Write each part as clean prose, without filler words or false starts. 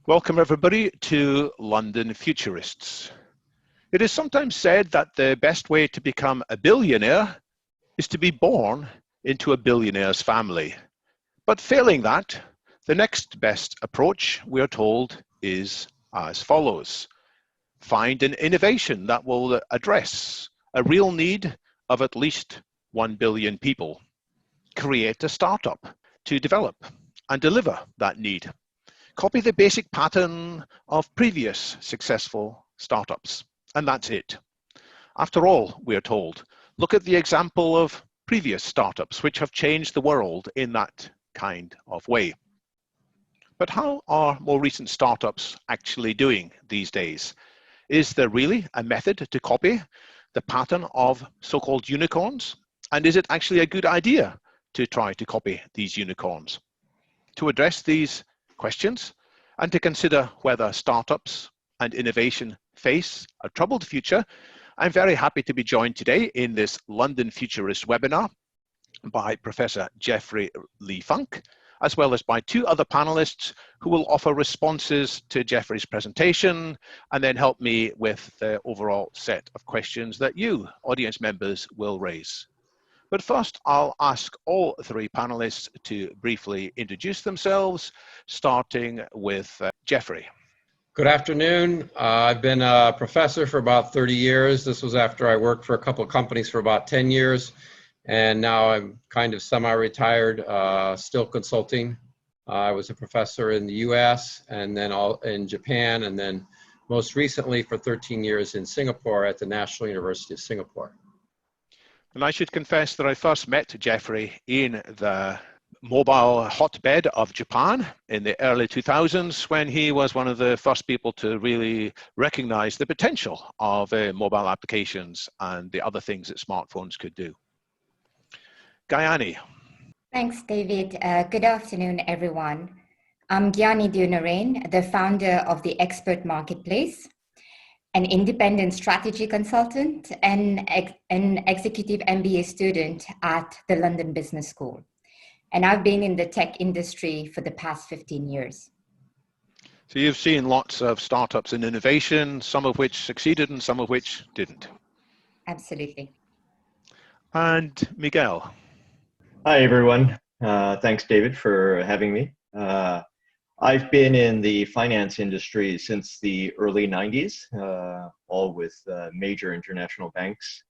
Welcome everybody to London Futurists. It is sometimes said that the best way to become a billionaire is to be born into a billionaire's family. But failing that, the next best approach, we are told, is as follows. Find an innovation that will address a real need of at least 1 billion people. Create a startup to develop and deliver that need. Copy the basic pattern of previous successful startups, and that's it. After all, we are told, look at the example of previous startups which have changed the world in that kind of way. But how are more recent startups actually doing these days? Is there really a method to copy the pattern of so-called unicorns? And is it actually a good idea to try to copy these unicorns? To address these questions and to consider whether startups and innovation face a troubled future, I'm very happy to be joined today in this London Futurist webinar by Professor Jeffrey Lee Funk, as well as by two other panelists who will offer responses to Jeffrey's presentation and then help me with the overall set of questions that you, audience members, will raise. But first, I'll ask all three panelists to briefly introduce themselves, starting with Jeffrey. Good afternoon. I've been a professor for about 30 years. This was after I worked for a couple of companies for about 10 years. And now I'm kind of semi-retired, still consulting. I was a professor in the US and then in Japan, and then most recently for 13 years in Singapore at the National University of Singapore. And I should confess that I first met Jeffrey in the mobile hotbed of Japan in the early 2000s when he was one of the first people to really recognize the potential of mobile applications and the other things that smartphones could do. Gayani. Thanks, David. Good afternoon, everyone. I'm Gyani Dunarain, the founder of the Expert Marketplace, an independent strategy consultant, and an executive MBA student at the London Business School. And I've been in the tech industry for the past 15 years. So you've seen lots of startups and innovation, some of which succeeded and some of which didn't. Absolutely. And Miguel. Hi, everyone. Thanks, David, for having me. I've been in the finance industry since the early 90s, all with major international banks.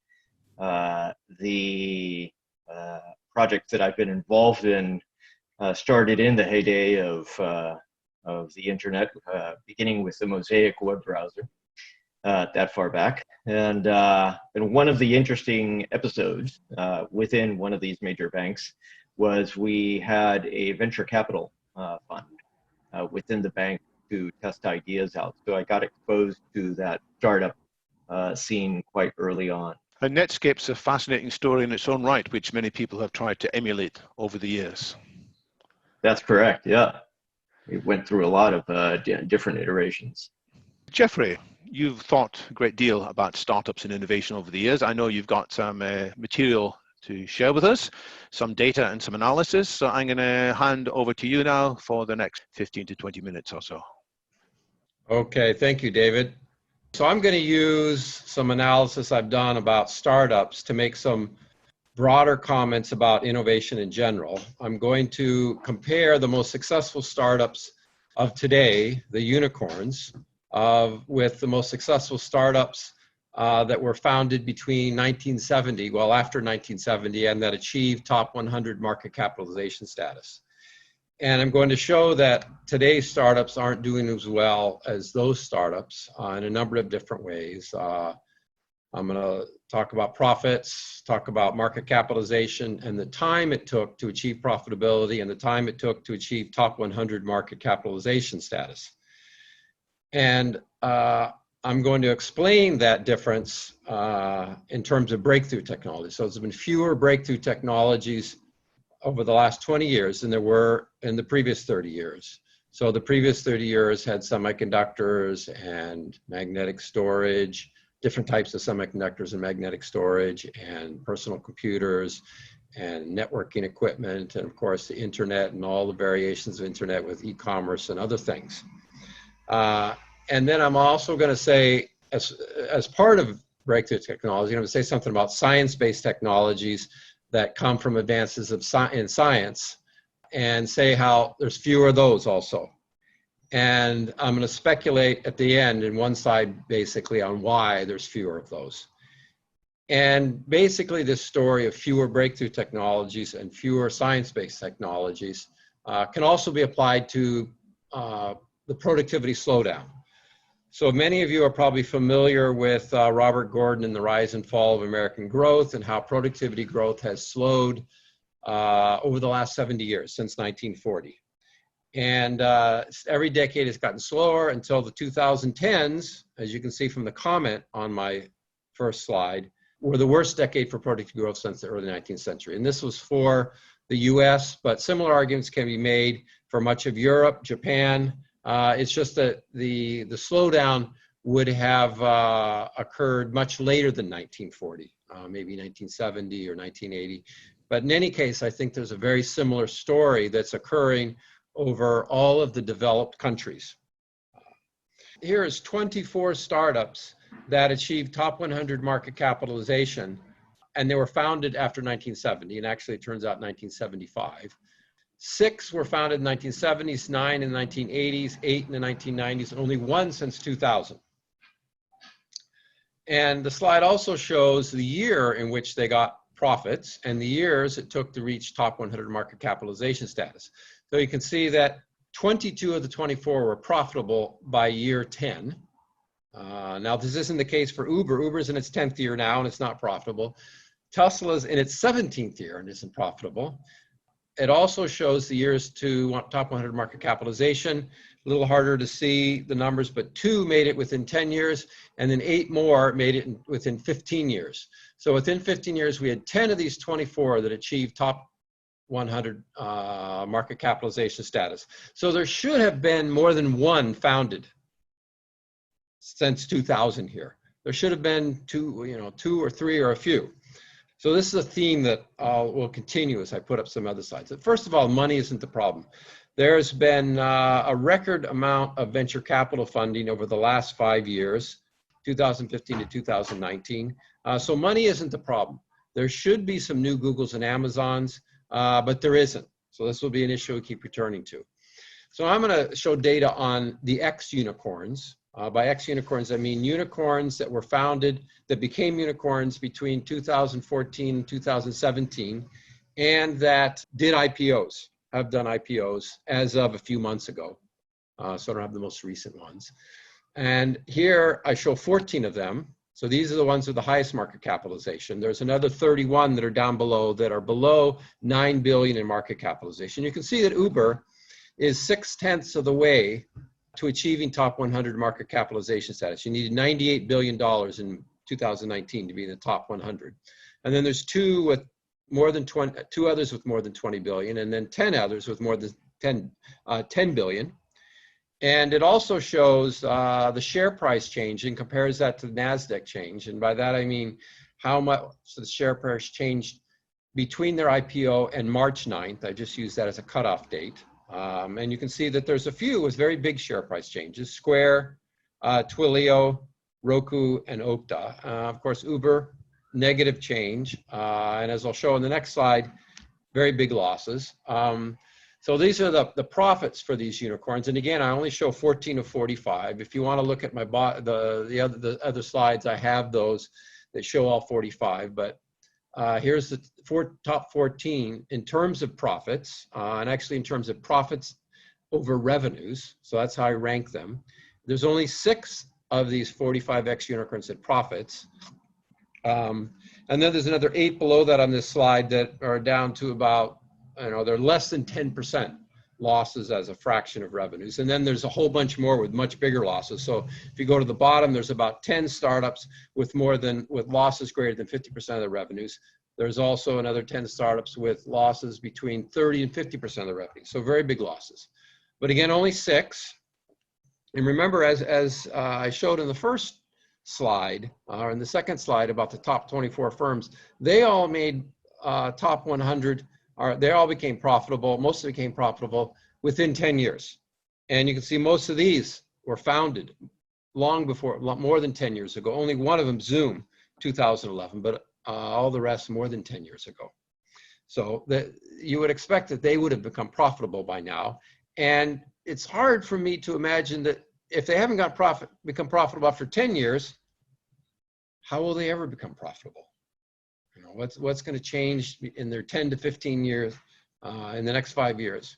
The projects that I've been involved in started in the heyday of the internet, beginning with the Mosaic web browser that far back. And one of the interesting episodes within one of these major banks was we had a venture capital fund within the bank to test ideas out. So I got exposed to that startup scene quite early on. And Netscape's a fascinating story in its own right, which many people have tried to emulate over the years. That's correct, yeah. It went through a lot of different iterations. Jeffrey, you've thought a great deal about startups and innovation over the years. I know you've got some material to share with us, some data and some analysis. So I'm going to hand over to you now for the next 15 to 20 minutes or so. Okay, thank you, David. So I'm going to use some analysis I've done about startups to make some broader comments about innovation in general. I'm going to compare the most successful startups of today, the unicorns, with the most successful startups that were founded between 1970, well, after 1970, and that achieved top 100 market capitalization status. And I'm going to show that today's startups aren't doing as well as those startups in a number of different ways. I'm going to talk about profits, talk about market capitalization, and the time it took to achieve profitability and the time it took to achieve top 100 market capitalization status. And I'm going to explain that difference in terms of breakthrough technology. So there's been fewer breakthrough technologies over the last 20 years than there were in the previous 30 years. So the previous 30 years had semiconductors and magnetic storage, different types of semiconductors and magnetic storage, and personal computers and networking equipment, and of course the internet and all the variations of internet with e-commerce and other things. And then I'm also going to say, as part of breakthrough technology, I'm going to say something about science-based technologies that come from advances in science, and say how there's fewer of those also. And I'm going to speculate at the end in one side basically on why there's fewer of those. And basically this story of fewer breakthrough technologies and fewer science-based technologies can also be applied to the productivity slowdown. So many of you are probably familiar with Robert Gordon and the rise and fall of American growth, and how productivity growth has slowed over the last 70 years, since 1940. And every decade has gotten slower until the 2010s, as you can see from the comment on my first slide, were the worst decade for productivity growth since the early 19th century. And this was for the US, but similar arguments can be made for much of Europe, Japan. It's just that the slowdown would have occurred much later than 1940, maybe 1970 or 1980. But in any case, I think there's a very similar story that's occurring over all of the developed countries. Here is 24 startups that achieved top 100 market capitalization, and they were founded after 1970, and actually it turns out 1975. 6 were founded in the 1970s, 9 in the 1980s, 8 in the 1990s, and only 1 since 2000. And the slide also shows the year in which they got profits and the years it took to reach top 100 market capitalization status. So you can see that 22 of the 24 were profitable by year 10. Now this isn't the case for Uber. Uber's in its 10th year now and it's not profitable. Tesla's in its 17th year and isn't profitable. It also shows the years to top 100 market capitalization. A little harder to see the numbers, but 2 made it within 10 years, and then 8 more made it within 15 years. So within 15 years, we had 10 of these 24 that achieved top 100 market capitalization status. So there should have been more than 1 founded since 2000 here. There should have been 2 or 3 or a few. So this is a theme that will continue as I put up some other slides. First of all, money isn't the problem. There's been a record amount of venture capital funding over the last 5 years, 2015 to 2019. So money isn't the problem. There should be some new Googles and Amazons, but there isn't. So this will be an issue we keep returning to. So I'm going to show data on the X unicorns. By X unicorns, I mean unicorns that were founded, that became unicorns between 2014 and 2017, and that did IPOs, have done IPOs as of a few months ago. So I don't have the most recent ones. And here I show 14 of them. So these are the ones with the highest market capitalization. There's another 31 that are down below, that are below 9 billion in market capitalization. You can see that Uber is 6/10 of the way to achieving top 100 market capitalization status. You needed $98 billion in 2019 to be in the top 100. And then there's 2 with more than 2 others with more than 20 billion, and then 10 others with more than 10 billion. And it also shows the share price change and compares that to the NASDAQ change. And by that I mean how much the share price changed between their IPO and March 9th. I just used that as a cutoff date. And you can see that there's a few with very big share price changes: Square, Twilio, Roku, and Okta. Of course, Uber, negative change. And as I'll show in the next slide, very big losses. So these are the profits for these unicorns. And again, I only show 14 of 45. If you want to look at my the other slides, I have those that show all 45. But here's the top 14 in terms of profits, and actually in terms of profits over revenues. So that's how I rank them. There's only 6 of these 45X unicorns at profits. And then there's another 8 below that on this slide that are down to about, they're less than 10% losses as a fraction of revenues. And then there's a whole bunch more with much bigger losses. So if you go to the bottom, there's about 10 startups with losses greater than 50% of the revenues. There's also another 10 startups with losses between 30 and 50% of the revenue. So very big losses. But again, only 6. And remember, as I showed in the first slide, or in the second slide about the top 24 firms, they all made top 100, they all became profitable. Most of them became profitable within 10 years. And you can see most of these were founded long before, more than 10 years ago. Only one of them, Zoom, 2011, but all the rest more than 10 years ago. So you would expect that they would have become profitable by now. And it's hard for me to imagine that if they haven't become profitable after 10 years, how will they ever become profitable? You know, what's going to change in their 10 to 15 years, in the next 5 years?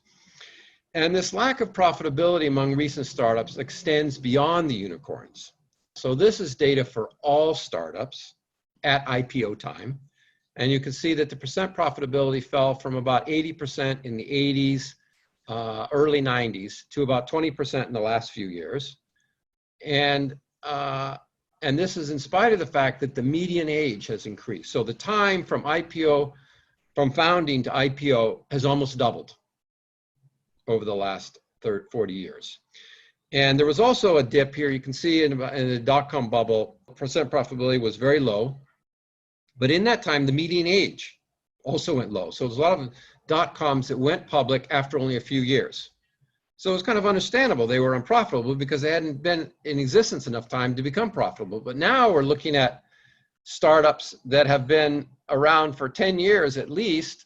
And this lack of profitability among recent startups extends beyond the unicorns. So this is data for all startups at IPO time. And you can see that the percent profitability fell from about 80% in the 80s, early 90s, to about 20% in the last few years. And this is in spite of the fact that the median age has increased. So the time from founding to IPO has almost doubled over the last 40 years. And there was also a dip here. You can see in the dot-com bubble, percent profitability was very low. But in that time, the median age also went low. So there's a lot of dot-coms that went public after only a few years. So it's kind of understandable they were unprofitable because they hadn't been in existence enough time to become profitable. But now we're looking at startups that have been around for 10 years at least,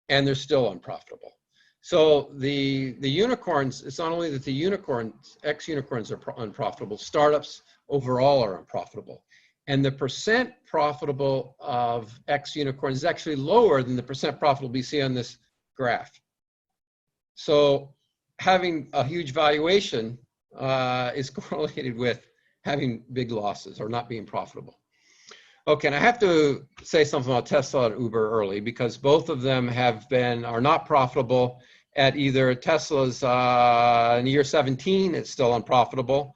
and they're still unprofitable. So the unicorns, it's not only that the unicorns, ex-unicorns are unprofitable, startups overall are unprofitable. And the percent profitable of ex-unicorns is actually lower than the percent profitable we see on this graph. So having a huge valuation is correlated with having big losses or not being profitable. Okay, and I have to say something about Tesla and Uber early because both of them are not profitable at either. Tesla's in year 17, it's still unprofitable.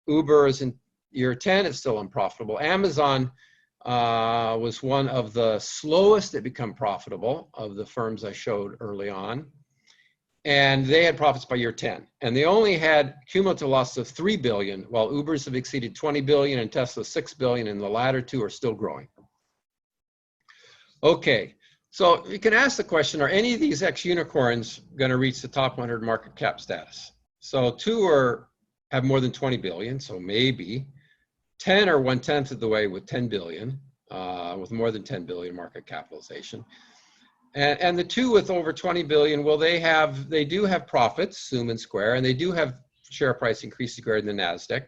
Uber is in year 10, it's still unprofitable. Amazon was one of the slowest to become profitable of the firms I showed early on. And they had profits by year 10. And they only had cumulative losses of 3 billion, while Uber's have exceeded 20 billion and Tesla's 6 billion, and the latter two are still growing. Okay, so you can ask the question, are any of these ex-unicorns going to reach the top 100 market cap status? So 2 have more than 20 billion, so maybe. 10 are 1/10 of the way with 10 billion, with more than 10 billion market capitalization. And the 2 with over 20 billion, well, they do have profits, Zoom and Square, and they do have share price increases greater than the NASDAQ.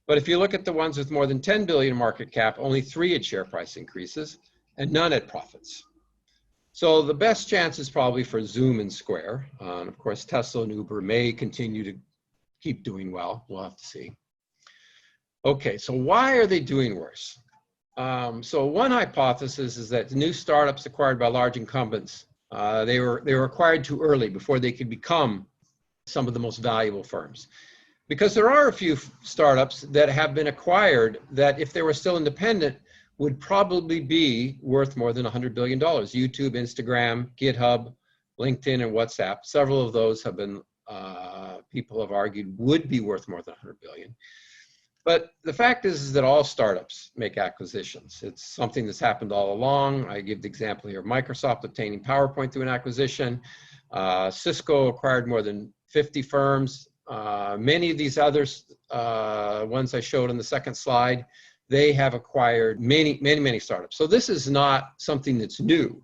But if you look at the ones with more than 10 billion market cap, only 3 had share price increases and none had profits. So the best chance is probably for Zoom and Square. And of course, Tesla and Uber may continue to keep doing well. We'll have to see. Okay, so why are they doing worse? So one hypothesis is that the new startups acquired by large incumbents, they were acquired too early before they could become some of the most valuable firms. Because there are a few startups that have been acquired that if they were still independent would probably be worth more than $100 billion. YouTube, Instagram, GitHub, LinkedIn, and WhatsApp. Several of those have been, people have argued would be worth more than $100 billion. But the fact is that all startups make acquisitions. It's something that's happened all along. I give the example here of Microsoft obtaining PowerPoint through an acquisition. Cisco acquired more than 50 firms. Many of these others, ones I showed on the second slide, they have acquired many startups. So this is not something that's new.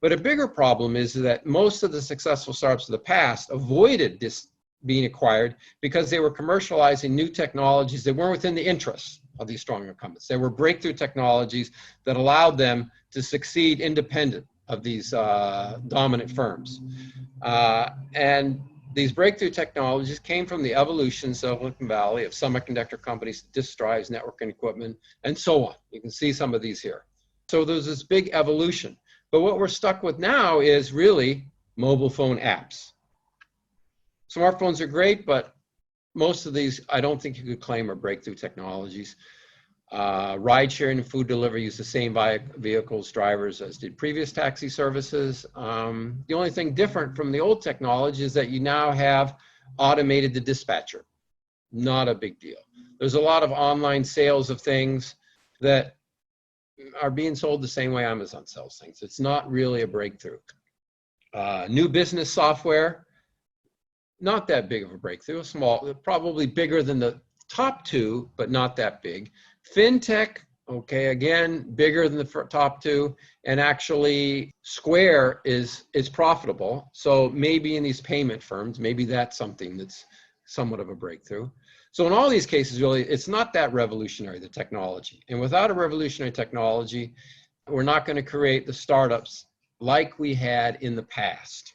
But a bigger problem is that most of the successful startups of the past avoided this being acquired because they were commercializing new technologies that weren't within the interests of these strong incumbents. They were breakthrough technologies that allowed them to succeed independent of these dominant firms. And these breakthrough technologies came from the evolution in Silicon Valley of semiconductor companies, disk drives, networking equipment, and so on. You can see some of these here. So there's this big evolution. But what we're stuck with now is really mobile phone apps. Smartphones are great, but most of these I don't think you could claim are breakthrough technologies. Ride sharing and food delivery use the same vehicles, drivers as did previous taxi services. The only thing different from the old technology is that you now have automated the dispatcher. Not a big deal. There's a lot of online sales of things that are being sold the same way Amazon sells things. It's not really a breakthrough. New business software. not that big of a breakthrough, small, probably bigger than the top two, but not that big. Fintech, okay, again, bigger than the top two, and actually Square is profitable. So maybe in these payment firms, maybe that's something that's somewhat of a breakthrough. So in all these cases, really, it's not that revolutionary, the technology. And without a revolutionary technology, we're not going to create the startups like we had in the past.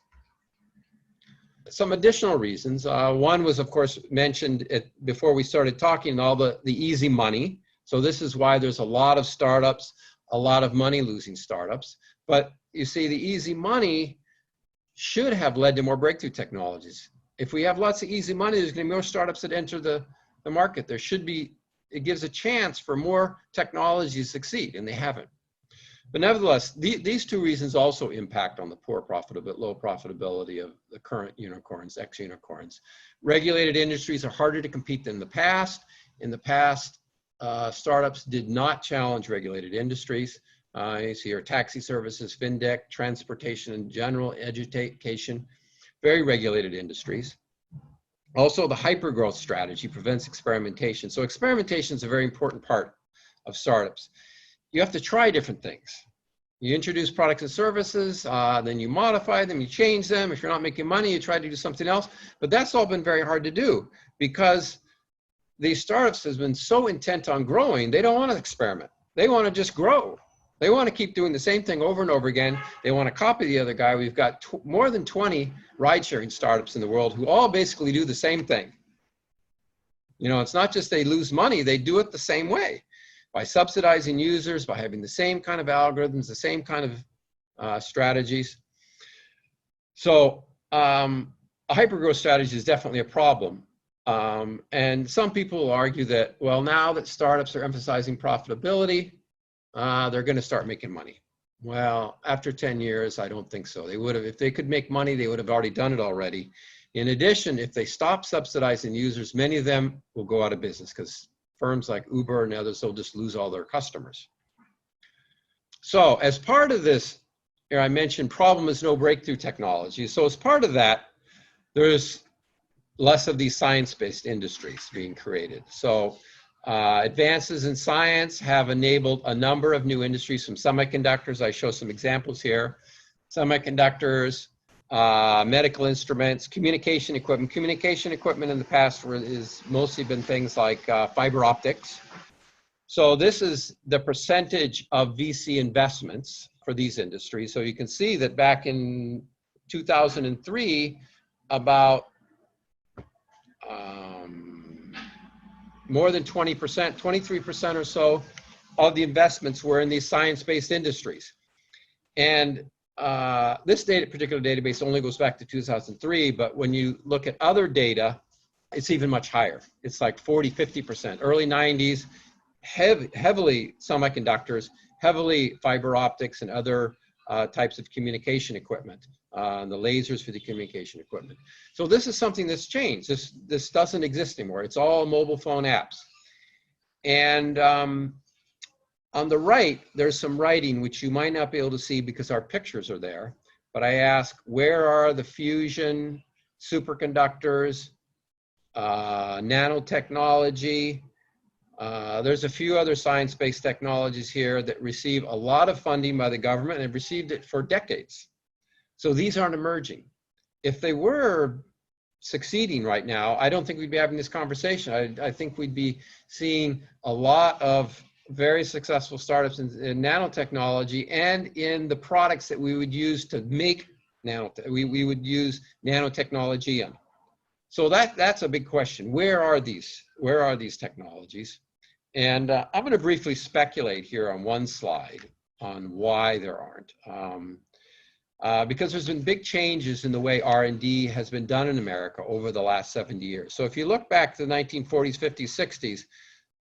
Some additional reasons. One was, of course, mentioned before we started talking, all the easy money. So this is why there's a lot of startups, a lot of money losing startups. But you see, the easy money should have led to more breakthrough technologies. If we have lots of easy money, there's going to be more startups that enter the market. There should be, it gives a chance for more technologies to succeed, and they haven't. But nevertheless, these two reasons also impact on the low profitability of the current unicorns, ex-unicorns. Regulated industries are harder to compete than in the past. In the past, startups did not challenge regulated industries. You see here, taxi services, fintech, transportation in general, education, very regulated industries. Also, the hypergrowth strategy prevents experimentation. So experimentation is a very important part of startups. You have to try different things. You introduce products and services, then you modify them, you change them. If you're not making money, you try to do something else. But that's all been very hard to do because these startups have been so intent on growing, they don't want to experiment. They want to just grow. They want to keep doing the same thing over and over again. They want to copy the other guy. We've got more than 20 ride-sharing startups in the world who all basically do the same thing. You know, it's not just they lose money, they do it the same way. By subsidizing users, by having the same kind of algorithms, the same kind of strategies. So a hypergrowth strategy is definitely a problem. And some people will argue that, well, now that startups are emphasizing profitability, they're going to start making money. Well, after 10 years, I don't think so. They would have, if they could make money, they would have already done it already. In addition, if they stop subsidizing users, many of them will go out of business because firms like Uber and others will just lose all their customers. So as part of this, here I mentioned problem is no breakthrough technology. So as part of that, there's less of these science-based industries being created. So advances in science have enabled a number of new industries from semiconductors. I show some examples here. Semiconductors, medical instruments, communication equipment. Communication equipment in the past is mostly been things like fiber optics. So this is the percentage of VC investments for these industries. So you can see that back in 2003, about more than 20%, 23% or so of the investments were in these science-based industries. And this particular database only goes back to 2003, but when you look at other data, it's even much higher. It's like 40, 50%. Early 90s, heavily semiconductors, heavily fiber optics and other types of communication equipment, the lasers for the communication equipment. So this is something that's changed. This doesn't exist anymore. It's all mobile phone apps. And on the right, there's some writing which you might not be able to see because our pictures are there. But I ask, where are the fusion, superconductors, nanotechnology? There's a few other science-based technologies here that receive a lot of funding by the government and have received it for decades. So these aren't emerging. If they were succeeding right now, I don't think we'd be having this conversation. I think we'd be seeing a lot of very successful startups in nanotechnology and in the products that we would use to make we would use nanotechnology in. So that's a big question. Where are these technologies? And I'm going to briefly speculate here on one slide on why there aren't. Because there's been big changes in the way R&D has been done in America over the last 70 years. So if you look back to the 1940s, 50s, 60s,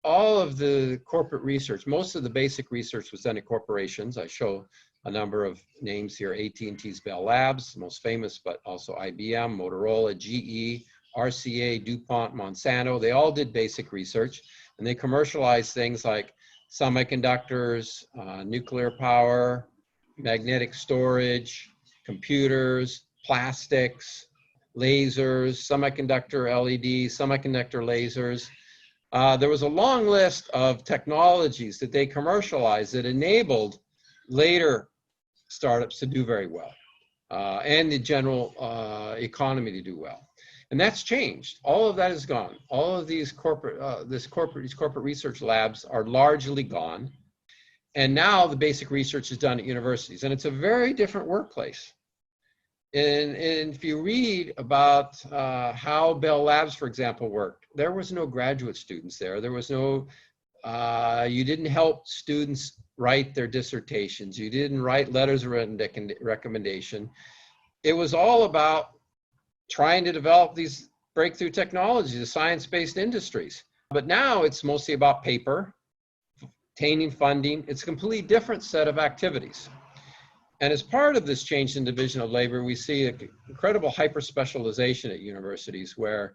all of the corporate research, most of the basic research was done at corporations. I show a number of names here: AT&T's Bell Labs, the most famous, but also IBM, Motorola, GE, RCA, DuPont, Monsanto. They all did basic research, and they commercialized things like semiconductors, nuclear power, magnetic storage, computers, plastics, lasers, semiconductor LEDs, semiconductor lasers. There was a long list of technologies that they commercialized that enabled later startups to do very well, and the general economy to do well. And that's changed. All of that is gone. All of these corporate research labs are largely gone. And now the basic research is done at universities, and it's a very different workplace. And if you read about how Bell Labs, for example, worked, there was no graduate students there. There was no, you didn't help students write their dissertations. You didn't write letters of recommendation. It was all about trying to develop these breakthrough technologies, the science-based industries. But now it's mostly about paper, obtaining funding. It's a completely different set of activities. And as part of this change in division of labor, we see an incredible hyper-specialization at universities where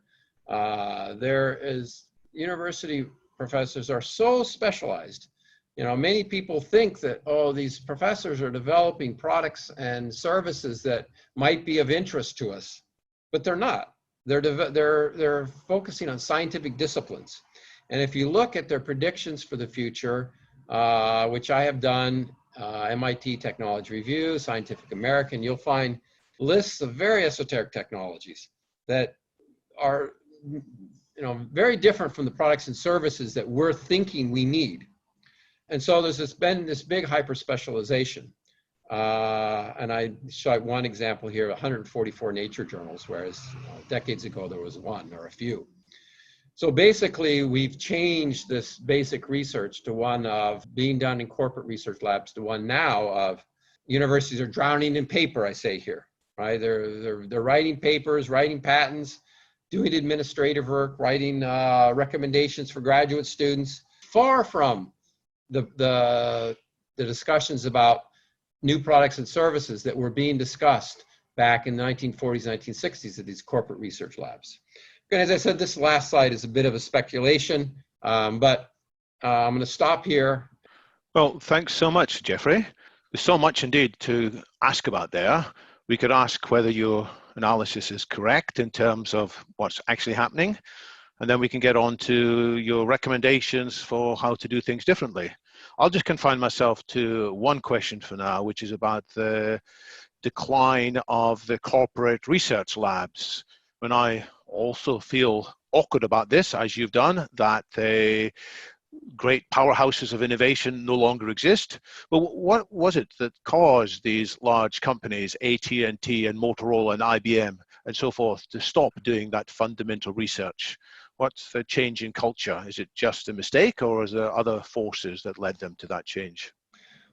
university professors are so specialized. You know, many people think that, oh, these professors are developing products and services that might be of interest to us, but they're not. They're focusing on scientific disciplines. And if you look at their predictions for the future, which I have done, MIT Technology Review, Scientific American, you'll find lists of very esoteric technologies that are, you know, very different from the products and services that we're thinking we need. And so there's been this big hyper specialization. And I showed one example here, 144 Nature journals, whereas decades ago there was one or a few. So basically, we've changed this basic research to one of being done in corporate research labs to one now of universities are drowning in paper, I say here, right? They're writing papers, writing patents, doing administrative work, writing recommendations for graduate students, far from the discussions about new products and services that were being discussed back in the 1940s, 1960s at these corporate research labs. And as I said, this last slide is a bit of a speculation, but I'm going to stop here. Well, thanks so much, Jeffrey. There's so much indeed to ask about there. We could ask whether your analysis is correct in terms of what's actually happening, and then we can get on to your recommendations for how to do things differently. I'll just confine myself to one question for now, which is about the decline of the corporate research labs. When I also feel awkward about this, as you've done, that the great powerhouses of innovation no longer exist. But what was it that caused these large companies, AT&T and Motorola and IBM and so forth, to stop doing that fundamental research? What's the change in culture? Is it just a mistake, or is there other forces that led them to that change?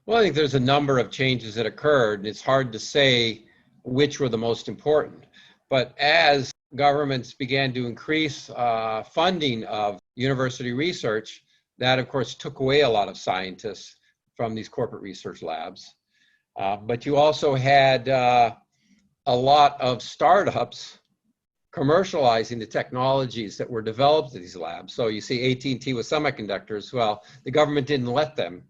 Well, I think there's a number of changes that occurred, and it's hard to say which were the most important. But as governments began to increase funding of university research, that of course took away a lot of scientists from these corporate research labs. But you also had a lot of startups commercializing the technologies that were developed in these labs. So you see AT&T with semiconductors. Well, the government didn't let them.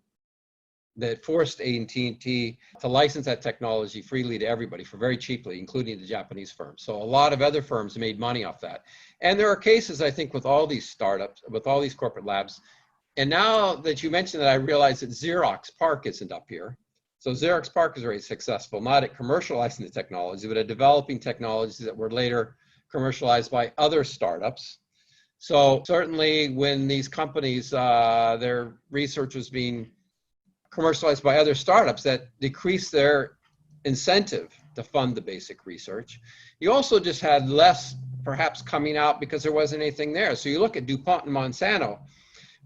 That forced AT&T to license that technology freely to everybody for very cheaply, including the Japanese firms. So a lot of other firms made money off that. And there are cases, I think, with all these startups, with all these corporate labs. And now that you mentioned that, I realize that Xerox PARC isn't up here. So Xerox PARC is very successful, not at commercializing the technology, but at developing technologies that were later commercialized by other startups. So certainly when these companies, their research was being commercialized by other startups, that decreased their incentive to fund the basic research. You also just had less perhaps coming out because there wasn't anything there. So you look at DuPont and Monsanto.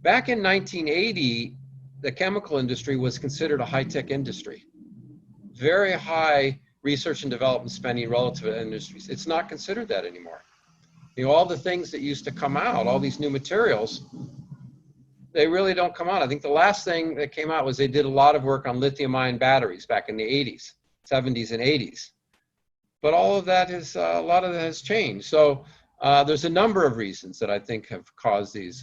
Back in 1980, the chemical industry was considered a high-tech industry. Very high research and development spending relative to industries. It's not considered that anymore. You know, all the things that used to come out, all these new materials, they really don't come out. I think the last thing that came out was they did a lot of work on lithium-ion batteries back in the 80s, 70s and 80s. But all of that is, a lot of that has changed. So there's a number of reasons that I think have caused these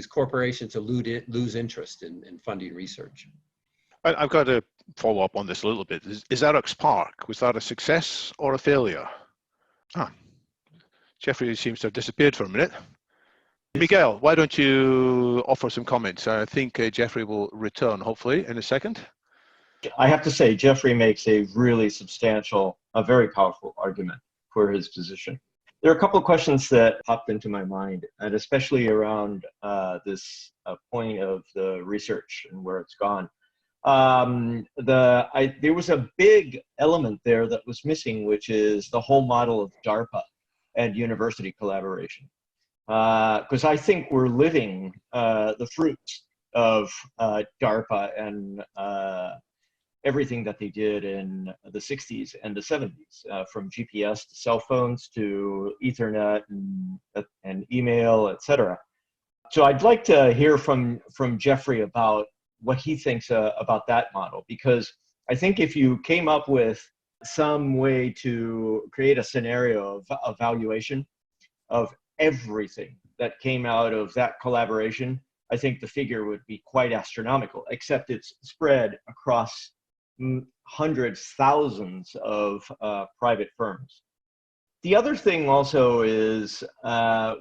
corporations to lose interest in funding research. I've got a follow up on this a little bit. Is Xerox PARC, was that a success or a failure? Jeffrey seems to have disappeared for a minute. Miguel, why don't you offer some comments? I think Jeffrey will return, hopefully, in a second. I have to say, Jeffrey makes a really substantial, a very powerful argument for his position. There are a couple of questions that popped into my mind, and especially around this point of the research and where it's gone. There was a big element there that was missing, which is the whole model of DARPA and university collaboration. Because I think we're living the fruits of DARPA and everything that they did in the 60s and the 70s, from GPS to cell phones to Ethernet and email, etc. So I'd like to hear from Jeffrey about what he thinks about that model, because I think if you came up with some way to create a scenario of evaluation of everything that came out of that collaboration, I think the figure would be quite astronomical, except it's spread across hundreds, thousands of private firms. The other thing also is I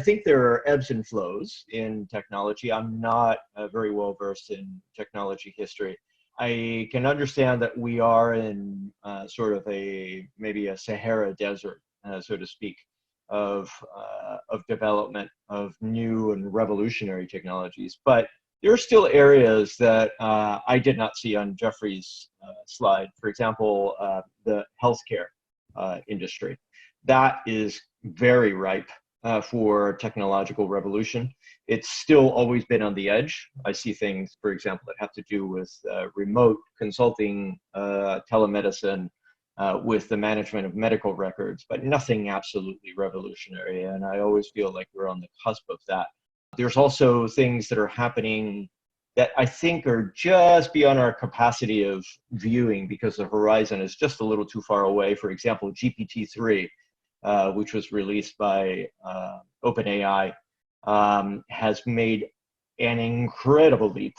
think there are ebbs and flows in technology. I'm not very well versed in technology history. I can understand that we are in sort of maybe a Sahara desert, so to speak, of development of new and revolutionary technologies. But there are still areas that I did not see on Jeffrey's slide. For example, the healthcare industry. That is very ripe for technological revolution. It's still always been on the edge. I see things, for example, that have to do with remote consulting, telemedicine, with the management of medical records, but nothing absolutely revolutionary. And I always feel like we're on the cusp of that. There's also things that are happening that I think are just beyond our capacity of viewing because the horizon is just a little too far away. For example, GPT-3, which was released by OpenAI, has made an incredible leap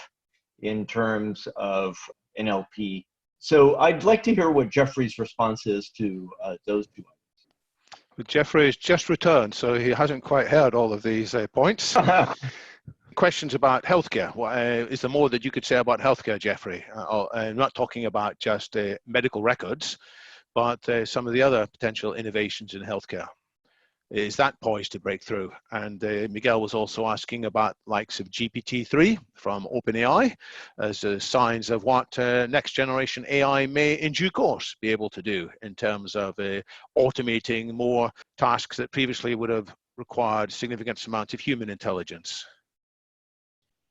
in terms of NLP. So I'd like to hear what Jeffrey's response is to those two items. Jeffrey has just returned, so he hasn't quite heard all of these points. Questions about healthcare. Is there more that you could say about healthcare, Jeffrey? I'm not talking about just medical records, but some of the other potential innovations in healthcare. Is that poised to break through? And Miguel was also asking about likes of GPT-3 from OpenAI as signs of what next generation AI may in due course be able to do in terms of automating more tasks that previously would have required significant amounts of human intelligence.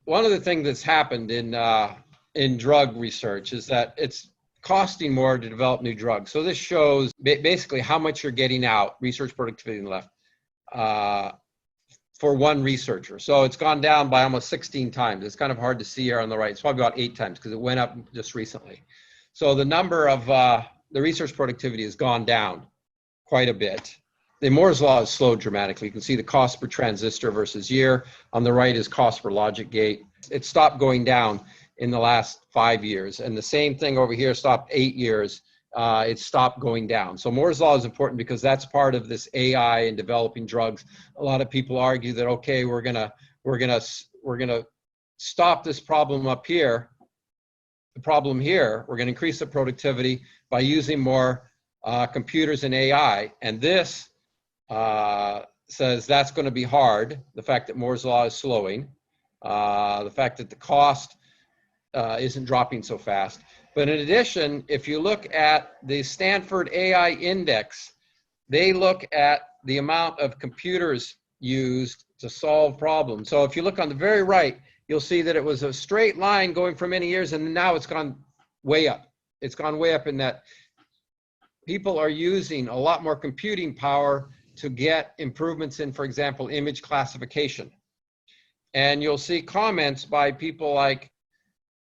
One of the things that's happened in drug research is that it's costing more to develop new drugs. So this shows basically how much you're getting out, research productivity on the left, for one researcher. So it's gone down by almost 16 times. It's kind of hard to see here on the right. It's probably about 8 times because it went up just recently. So the number of the research productivity has gone down quite a bit. The Moore's law has slowed dramatically. You can see the cost per transistor versus year. On the right is cost per logic gate. It stopped going down in the last 5 years. And the same thing over here stopped 8 years. It stopped going down. So Moore's law is important because that's part of this AI and developing drugs. A lot of people argue that, okay, we're gonna stop this problem up here. The problem here, we're gonna increase the productivity by using more computers and AI. And this says that's gonna be hard. The fact that Moore's law is slowing, the fact that the cost isn't dropping so fast. But in addition, if you look at the Stanford AI Index, they look at the amount of computers used to solve problems. So if you look on the very right, you'll see that it was a straight line going for many years, and now it's gone way up. It's gone way up in that people are using a lot more computing power to get improvements in, for example, image classification. And you'll see comments by people like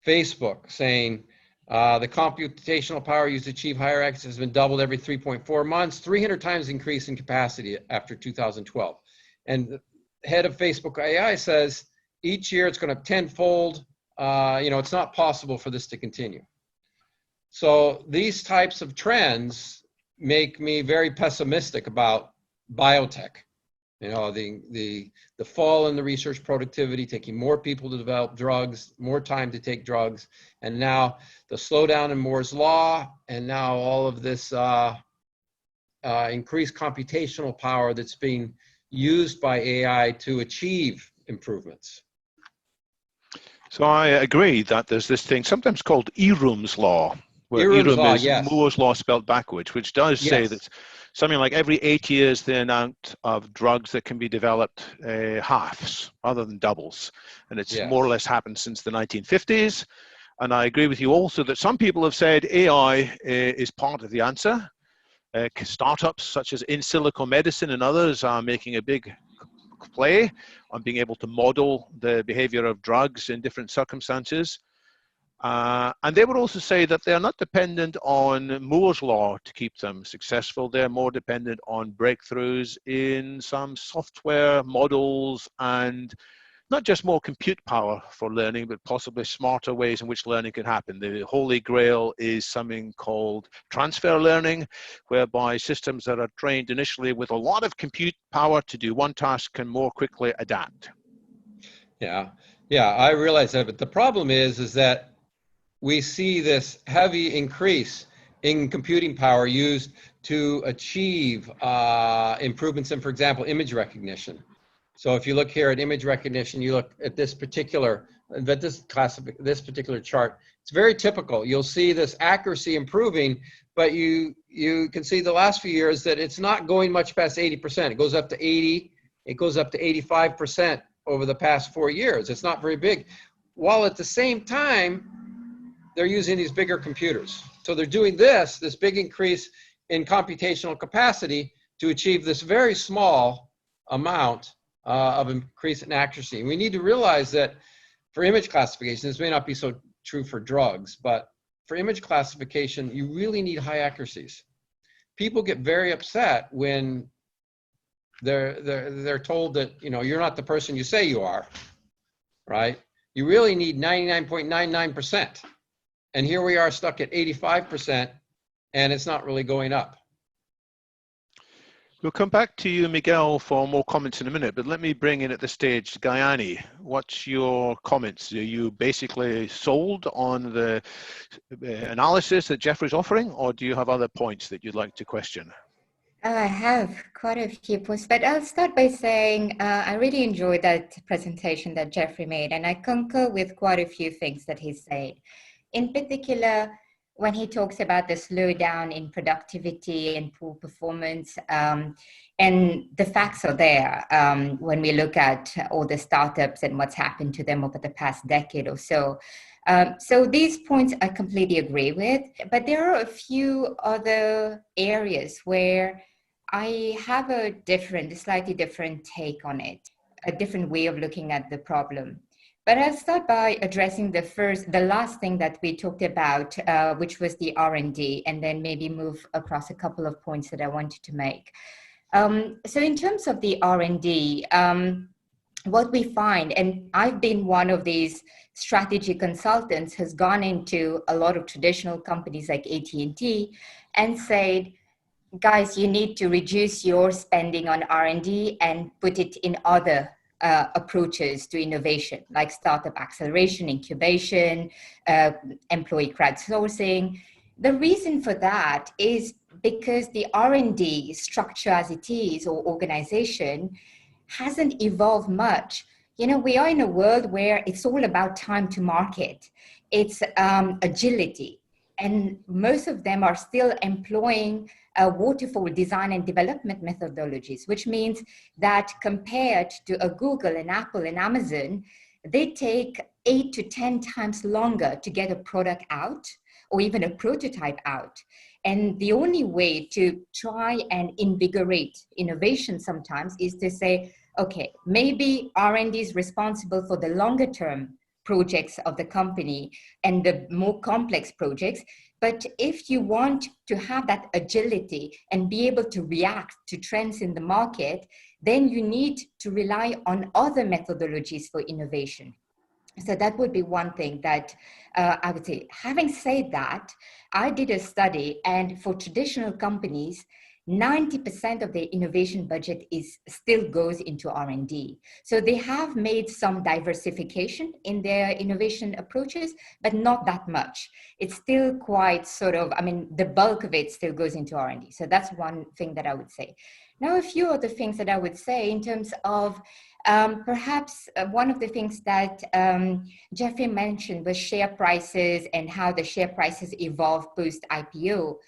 Facebook saying, the computational power used to achieve higher accuracy has been doubled every 3.4 months, 300 times increase in capacity after 2012. And the head of Facebook AI says each year it's going to tenfold it's not possible for this to continue. So these types of trends make me very pessimistic about biotech. The fall in the research productivity, taking more people to develop drugs, more time to take drugs, and now the slowdown in Moore's law, and now all of this increased computational power that's being used by AI to achieve improvements. So I agree that there's this thing sometimes called Eroom's law, where Eroom's law, is yes. Moore's law spelled backwards, which does say Yes. that something like every 8 years the amount of drugs that can be developed halves rather than doubles. And it's Yes. more or less happened since the 1950s. And I agree with you also that some people have said AI is part of the answer. Startups such as In Silico Medicine and others are making a big play on being able to model the behavior of drugs in different circumstances. And they would also say that they're not dependent on Moore's law to keep them successful. They're more dependent on breakthroughs in some software models and not just more compute power for learning, but possibly smarter ways in which learning can happen. The holy grail is something called transfer learning, whereby systems that are trained initially with a lot of compute power to do one task can more quickly adapt. Yeah, I realize that, but the problem is that we see this heavy increase in computing power used to achieve improvements in, for example, image recognition. So if you look here at image recognition, you look at this particular chart, it's very typical. You'll see this accuracy improving, but you can see the last few years that it's not going much past 80%. It goes up to 80, it goes up to 85% over the past 4 years. It's not very big. While at the same time, they're using these bigger computers. So they're doing this big increase in computational capacity to achieve this very small amount of increase in accuracy. And we need to realize that for image classification, this may not be so true for drugs, but for image classification, you really need high accuracies. People get very upset when they're told that, you're not the person you say you are, right? You really need 99.99%. And here we are stuck at 85%, and it's not really going up. We'll come back to you, Miguel, for more comments in a minute, but let me bring in at this stage, Gayani. What's your comments? Are you basically sold on the analysis that Jeffrey's offering, or do you have other points that you'd like to question? I have quite a few points, but I'll start by saying I really enjoyed that presentation that Jeffrey made, and I concur with quite a few things that he said. In particular, when he talks about the slowdown in productivity and poor performance, and the facts are there when we look at all the startups and what's happened to them over the past decade or so. So these points I completely agree with, but there are a few other areas where I have a slightly different take on it, a different way of looking at the problem. But I'll start by addressing the last thing that we talked about, which was the R&D, and then maybe move across a couple of points that I wanted to make. So in terms of the R&D, what we find, and I've been one of these strategy consultants, has gone into a lot of traditional companies like AT&T and said, guys, you need to reduce your spending on R&D and put it in other approaches to innovation, like startup acceleration, incubation, employee crowdsourcing. The reason for that is because the R&D structure as it is, or organization, hasn't evolved much. We are in a world where it's all about time to market. It's agility. And most of them are still employing waterfall design and development methodologies, which means that compared to a Google and Apple and Amazon, they take 8 to 10 times longer to get a product out or even a prototype out. And the only way to try and invigorate innovation sometimes is to say, okay, maybe R&D is responsible for the longer term projects of the company and the more complex projects. But if you want to have that agility and be able to react to trends in the market, then you need to rely on other methodologies for innovation. So that would be one thing that I would say. Having said that, I did a study, and for traditional companies, 90% of their innovation budget still goes into R&D. So they have made some diversification in their innovation approaches, but not that much. It's still quite sort of, I mean, the bulk of it still goes into R&D. So that's one thing that I would say. Now, a few other things that I would say in terms of perhaps one of the things that Jeffrey mentioned was share prices and how the share prices evolve post-IPO.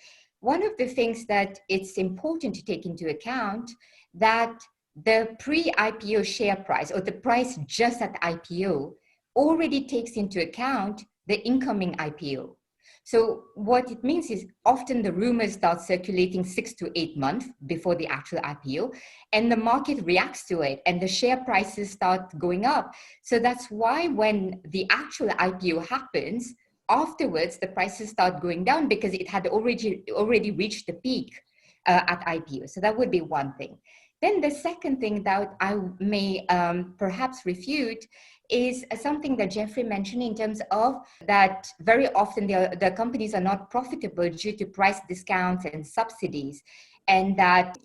One of the things that it's important to take into account that the pre-IPO share price, or the price just at IPO, already takes into account the incoming IPO. So what it means is often the rumors start circulating 6 to 8 months before the actual IPO, and the market reacts to it and the share prices start going up. So that's why when the actual IPO happens, afterwards the prices start going down because it had already reached the peak at IPO. So that would be one thing. Then the second thing that I may perhaps refute is something that Jeffrey mentioned in terms of that very often the companies are not profitable due to price discounts and subsidies, and that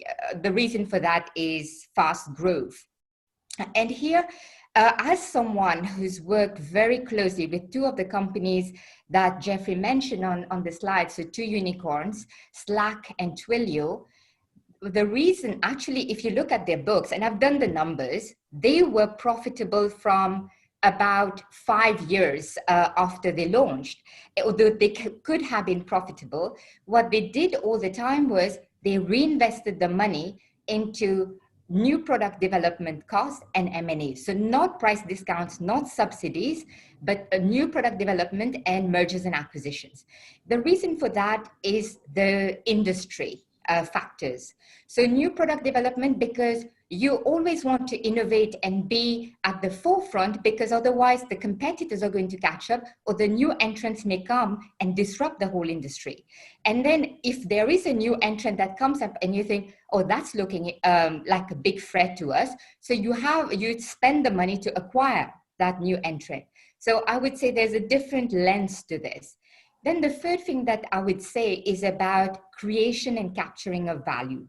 the reason for that is fast growth. And here, as someone who's worked very closely with two of the companies that Jeffrey mentioned on the slide, so two unicorns, Slack and Twilio, the reason, actually, if you look at their books, and I've done the numbers, they were profitable from about 5 years after they launched. Although they could have been profitable, what they did all the time was they reinvested the money into new product development costs and M&A. So not price discounts, not subsidies, but a new product development and mergers and acquisitions. The reason for that is the industry factors. So new product development, because you always want to innovate and be at the forefront, because otherwise the competitors are going to catch up, or the new entrants may come and disrupt the whole industry. And then if there is a new entrant that comes up and you think, oh, that's looking like a big threat to us, so you spend the money to acquire that new entrant. So I would say there's a different lens to this. Then the third thing that I would say is about creation and capturing of value.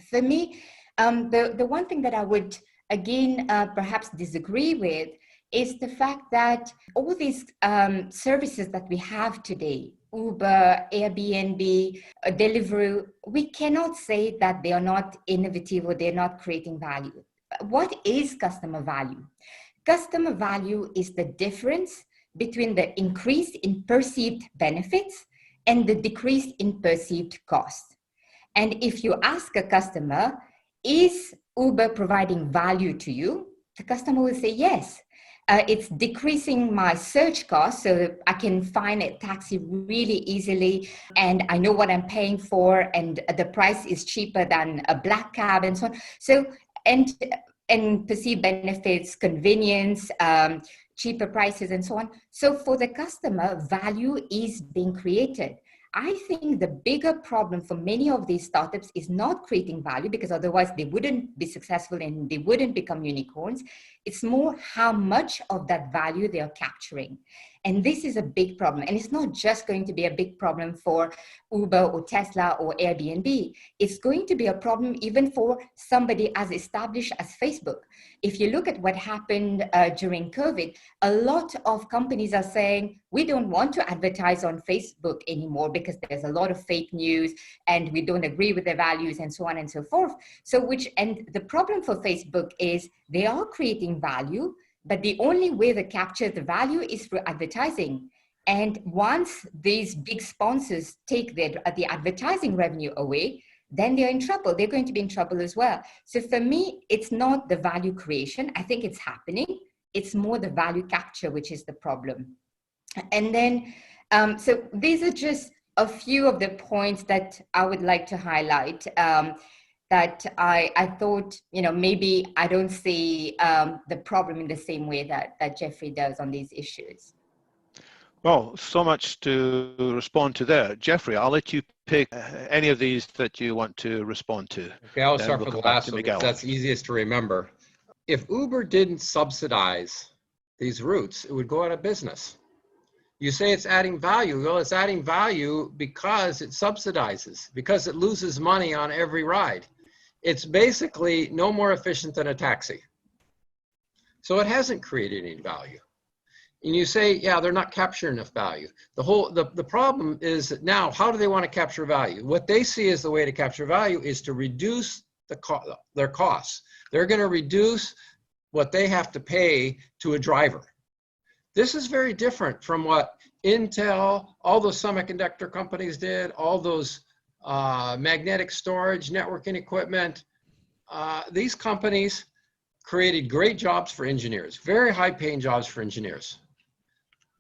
For me, the one thing that I would, again, perhaps disagree with is the fact that all these services that we have today, Uber, Airbnb, Deliveroo, we cannot say that they are not innovative or they're not creating value. What is customer value? Customer value is the difference between the increase in perceived benefits and the decrease in perceived cost. And if you ask a customer, is Uber providing value to you? The customer will say yes. It's decreasing my search costs, so I can find a taxi really easily, and I know what I'm paying for, and the price is cheaper than a black cab, and so on. So, and perceived benefits, convenience, cheaper prices, and so on. So for the customer, value is being created. I think the bigger problem for many of these startups is not creating value, because otherwise they wouldn't be successful and they wouldn't become unicorns. It's more how much of that value they are capturing. And this is a big problem. And it's not just going to be a big problem for Uber or Tesla or Airbnb. It's going to be a problem even for somebody as established as Facebook. If you look at what happened during COVID, a lot of companies are saying, we don't want to advertise on Facebook anymore because there's a lot of fake news and we don't agree with their values and so on and so forth. And the problem for Facebook is they are creating value, but the only way they capture the value is through advertising. And once these big sponsors take the advertising revenue away, then they're in trouble. They're going to be in trouble as well. So for me, it's not the value creation. I think it's happening. It's more the value capture, which is the problem. And then, so these are just a few of the points that I would like to highlight. That I thought, maybe I don't see the problem in the same way that Jeffrey does on these issues. Well, so much to respond to there. Jeffrey, I'll let you pick any of these that you want to respond to. Okay, I'll start with the last one because that's easiest to remember. If Uber didn't subsidize these routes, it would go out of business. You say it's adding value. Well, it's adding value because it subsidizes, because it loses money on every ride. It's basically no more efficient than a taxi. So it hasn't created any value. And you say, yeah, they're not capturing enough value. The problem is that now, how do they want to capture value? What they see as the way to capture value is to reduce their costs. They're going to reduce what they have to pay to a driver. This is very different from what Intel, all those semiconductor companies did, all those magnetic storage, networking equipment. These companies created great jobs for engineers, very high-paying jobs for engineers,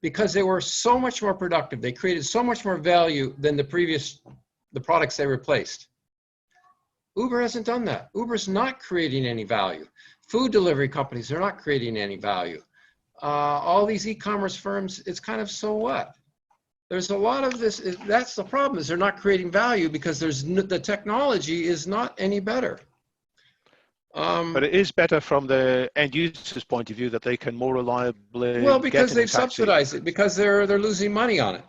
because they were so much more productive. They created so much more value than the products they replaced. Uber hasn't done that. Uber's not creating any value. Food delivery companies, they're not creating any value. All these e-commerce firms, it's kind of so what? There's a lot of this, that's the problem, is they're not creating value because the technology is not any better. But it is better from the end user's point of view that they can more reliably. Well, because get in a they've taxi. subsidized it, because they're losing money on it.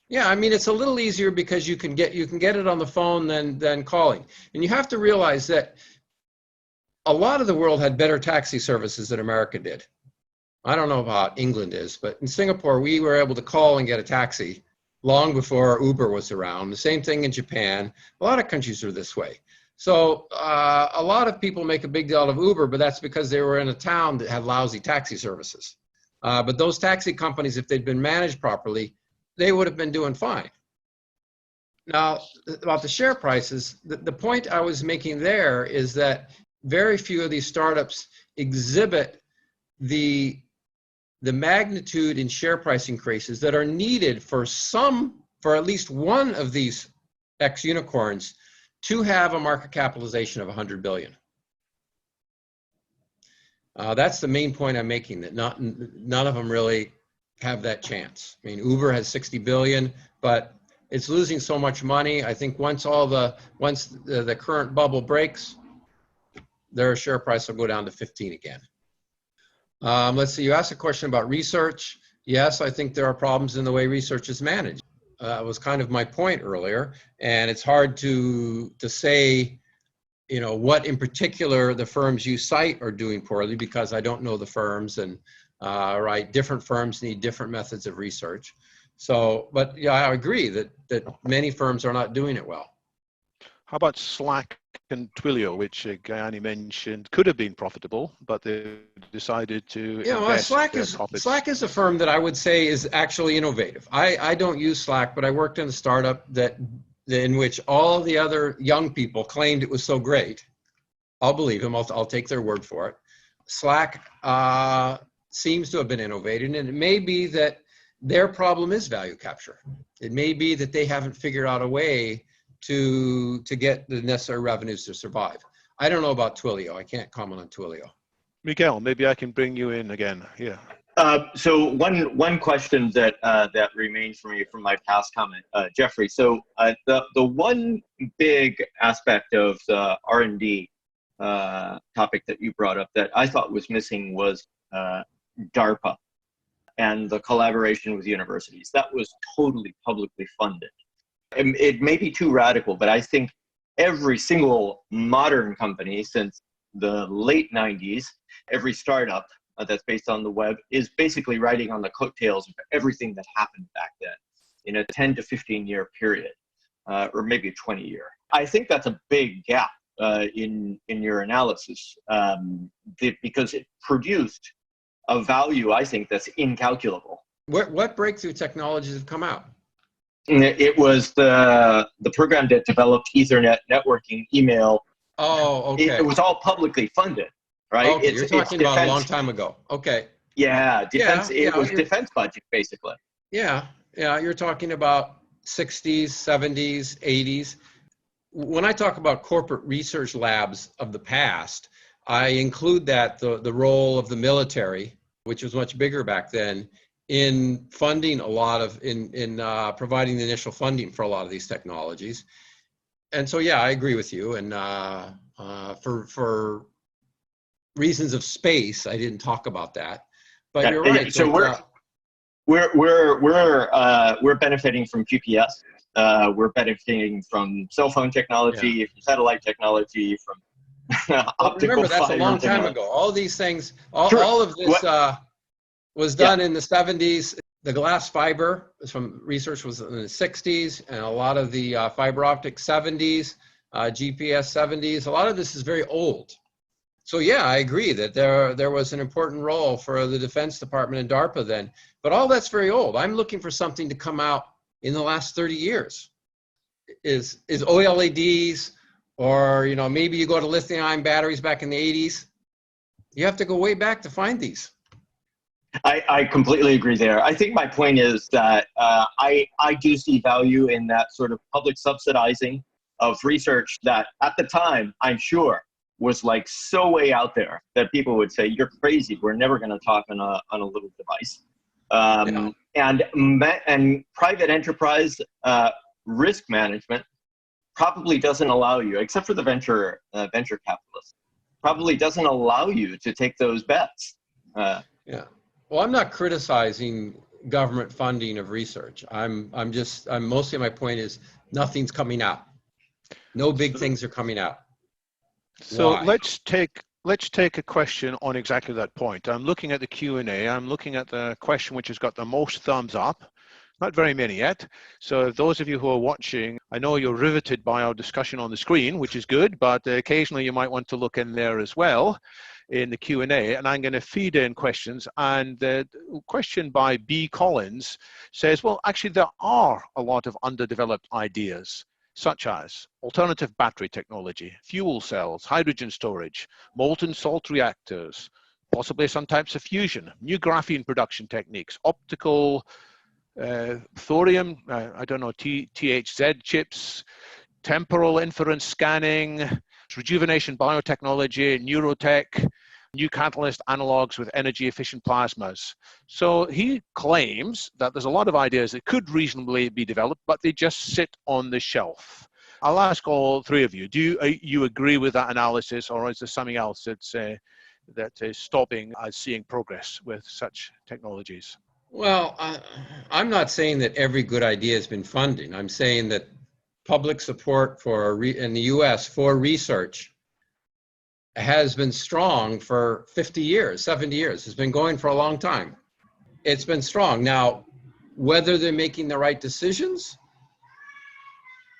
Yeah, I mean, it's a little easier because you can get it on the phone than calling. And you have to realize that a lot of the world had better taxi services than America did. I don't know about England is, but in Singapore, we were able to call and get a taxi long before Uber was around. The same thing in Japan. A lot of countries are this way. So a lot of people make a big deal out of Uber, but that's because they were in a town that had lousy taxi services. But those taxi companies, if they'd been managed properly, they would have been doing fine. Now, about the share prices, the point I was making there is that very few of these startups exhibit the magnitude in share price increases that are needed for at least one of these ex-unicorns to have a market capitalization of 100 billion. That's the main point I'm making, that none of them really have that chance. I mean, Uber has 60 billion, but it's losing so much money. I think once the current bubble breaks, their share price will go down to 15 again. Let's see, you asked a question about research. Yes, I think there are problems in the way research is managed. That was kind of my point earlier, and it's hard to say, what in particular the firms you cite are doing poorly, because I don't know the firms, and different firms need different methods of research. So, but yeah, I agree that many firms are not doing it well. How about Slack and Twilio, which Gayani mentioned could have been profitable, but they decided to invest Slack their is profits. Slack is a firm that I would say is actually innovative. I don't use Slack, but I worked in a startup in which all the other young people claimed it was so great. I'll believe them. I'll take their word for it. Slack seems to have been innovative, and it may be that their problem is value capture. It may be that they haven't figured out a way to get the necessary revenues to survive. I don't know about Twilio. I can't comment on Twilio. Miguel, maybe I can bring you in again here. So one question that remains for me from my past comment, Jeffrey. So the one big aspect of the R&D topic that you brought up that I thought was missing was DARPA and the collaboration with universities. That was totally publicly funded. It may be too radical, but I think every single modern company since the late 90s, every startup that's based on the web is basically riding on the coattails of everything that happened back then in a 10 to 15 year period, or maybe a 20 year. I think that's a big gap in your analysis because it produced a value, I think, that's incalculable. What breakthrough technologies have come out? It was the program that developed Ethernet networking, email. Oh, okay. It was all publicly funded, right? Okay, you're talking about a long time ago. Okay. Yeah, defense. Yeah, it was defense budget, basically. Yeah, you're talking about 60s, 70s, 80s. When I talk about corporate research labs of the past, I include the role of the military, which was much bigger back then, in funding a lot of, in providing the initial funding for a lot of these technologies. And so, yeah, I agree with you. And for reasons of space, I didn't talk about that. But you're Yeah, right. so we're benefiting from GPS. We're benefiting from cell phone technology, from satellite technology, from optical remember, that's a fiber long time technology. ago. All these things, all, Sure. all of this was done Yeah. in the 70s. The glass fiber from research was in the 60s, and a lot of the fiber optic 70s, GPS 70s. A lot of this is very old. So yeah, I agree that there was an important role for the Defense Department and DARPA then, but all that's very old. I'm looking for something to come out in the last 30 years. Is OLEDs, or maybe you go to lithium-ion batteries back in the 80s. You have to go way back to find these. I completely agree there. I think my point is that I do see value in that sort of public subsidizing of research that at the time, I'm sure, was like so way out there that people would say, you're crazy. We're never going to talk on a little device. And private enterprise risk management probably doesn't allow you, except for the venture capitalists, probably doesn't allow you to take those bets. Well, I'm not criticizing government funding of research. I'm mostly, my point is nothing's coming out. No big things are coming out. So Why? let's take a question on exactly that point. I'm looking at the Q&A. I'm looking at the question which has got the most thumbs up. Not very many yet. So those of you who are watching, I know you're riveted by our discussion on the screen, which is good, but occasionally you might want to look in there as well in the Q&A, and I'm going to feed in questions. And the question by B. Collins says, well, actually there are a lot of underdeveloped ideas, such as alternative battery technology, fuel cells, hydrogen storage, molten salt reactors, possibly some types of fusion, new graphene production techniques, optical thorium, I don't know, THZ chips, temporal inference scanning, rejuvenation biotechnology, neurotech, new catalyst analogs with energy efficient plasmas. So he claims that there's a lot of ideas that could reasonably be developed, but they just sit on the shelf. I'll ask all three of you, do you agree with that analysis, or is there something else that is stopping us seeing progress with such technologies? Well, I'm not saying that every good idea has been funded. I'm saying that public support in the US for research has been strong for 50 years, 70 years. It's been going for a long time. It's been strong. Now, whether they're making the right decisions,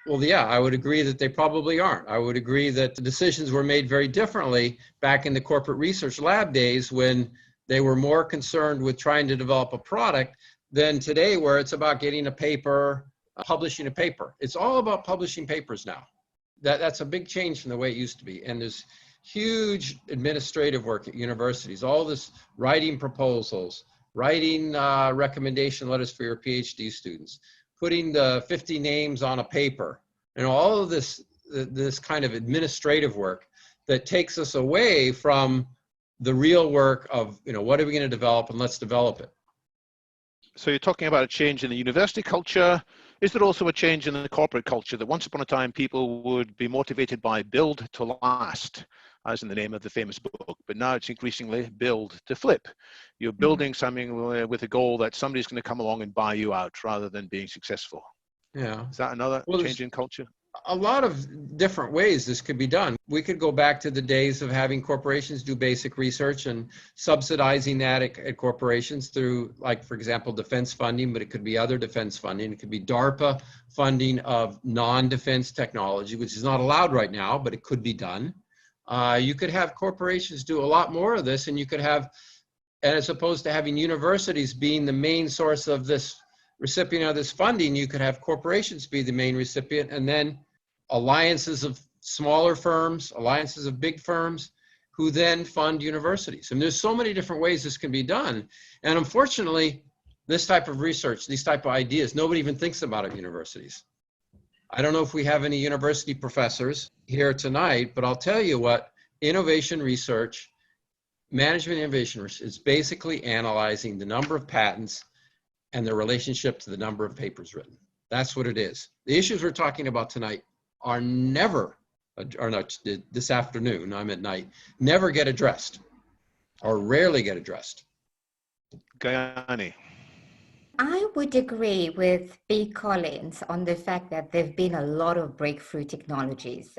well, yeah, I would agree that they probably aren't. I would agree that the decisions were made very differently back in the corporate research lab days when they were more concerned with trying to develop a product than today, where it's about getting a paper, publishing a paper. It's all about publishing papers now. That's a big change from the way it used to be. And there's huge administrative work at universities, all this writing proposals, writing recommendation letters for your PhD students, putting the 50 names on a paper, and all of this kind of administrative work that takes us away from the real work of, what are we going to develop, and let's develop it. So you're talking about a change in the university culture. Is there also a change in the corporate culture that once upon a time people would be motivated by build to last, as in the name of the famous book, but now it's increasingly build to flip. You're building something with a goal that somebody's going to come along and buy you out rather than being successful. Yeah. Is that another change in culture? A lot of different ways this could be done. We could go back to the days of having corporations do basic research and subsidizing that at corporations through, like, for example, defense funding, but it could be other defense funding. It could be DARPA funding of non-defense technology, which is not allowed right now, but it could be done. You could have corporations do a lot more of this, and you could have, and as opposed to having universities being the main source of this recipient of this funding, you could have corporations be the main recipient, and then alliances of smaller firms, alliances of big firms, who then fund universities. And there's so many different ways this can be done. And unfortunately, this type of research, these type of ideas, nobody even thinks about at universities. I don't know if we have any university professors here tonight, but I'll tell you what, innovation research, management innovation research is basically analyzing the number of patents and their relationship to the number of papers written. That's what it is. The issues we're talking about tonight are never, or not this afternoon, I'm at night, never get addressed, or rarely get addressed. Gayani. I would agree with B. Collins on the fact that there have been a lot of breakthrough technologies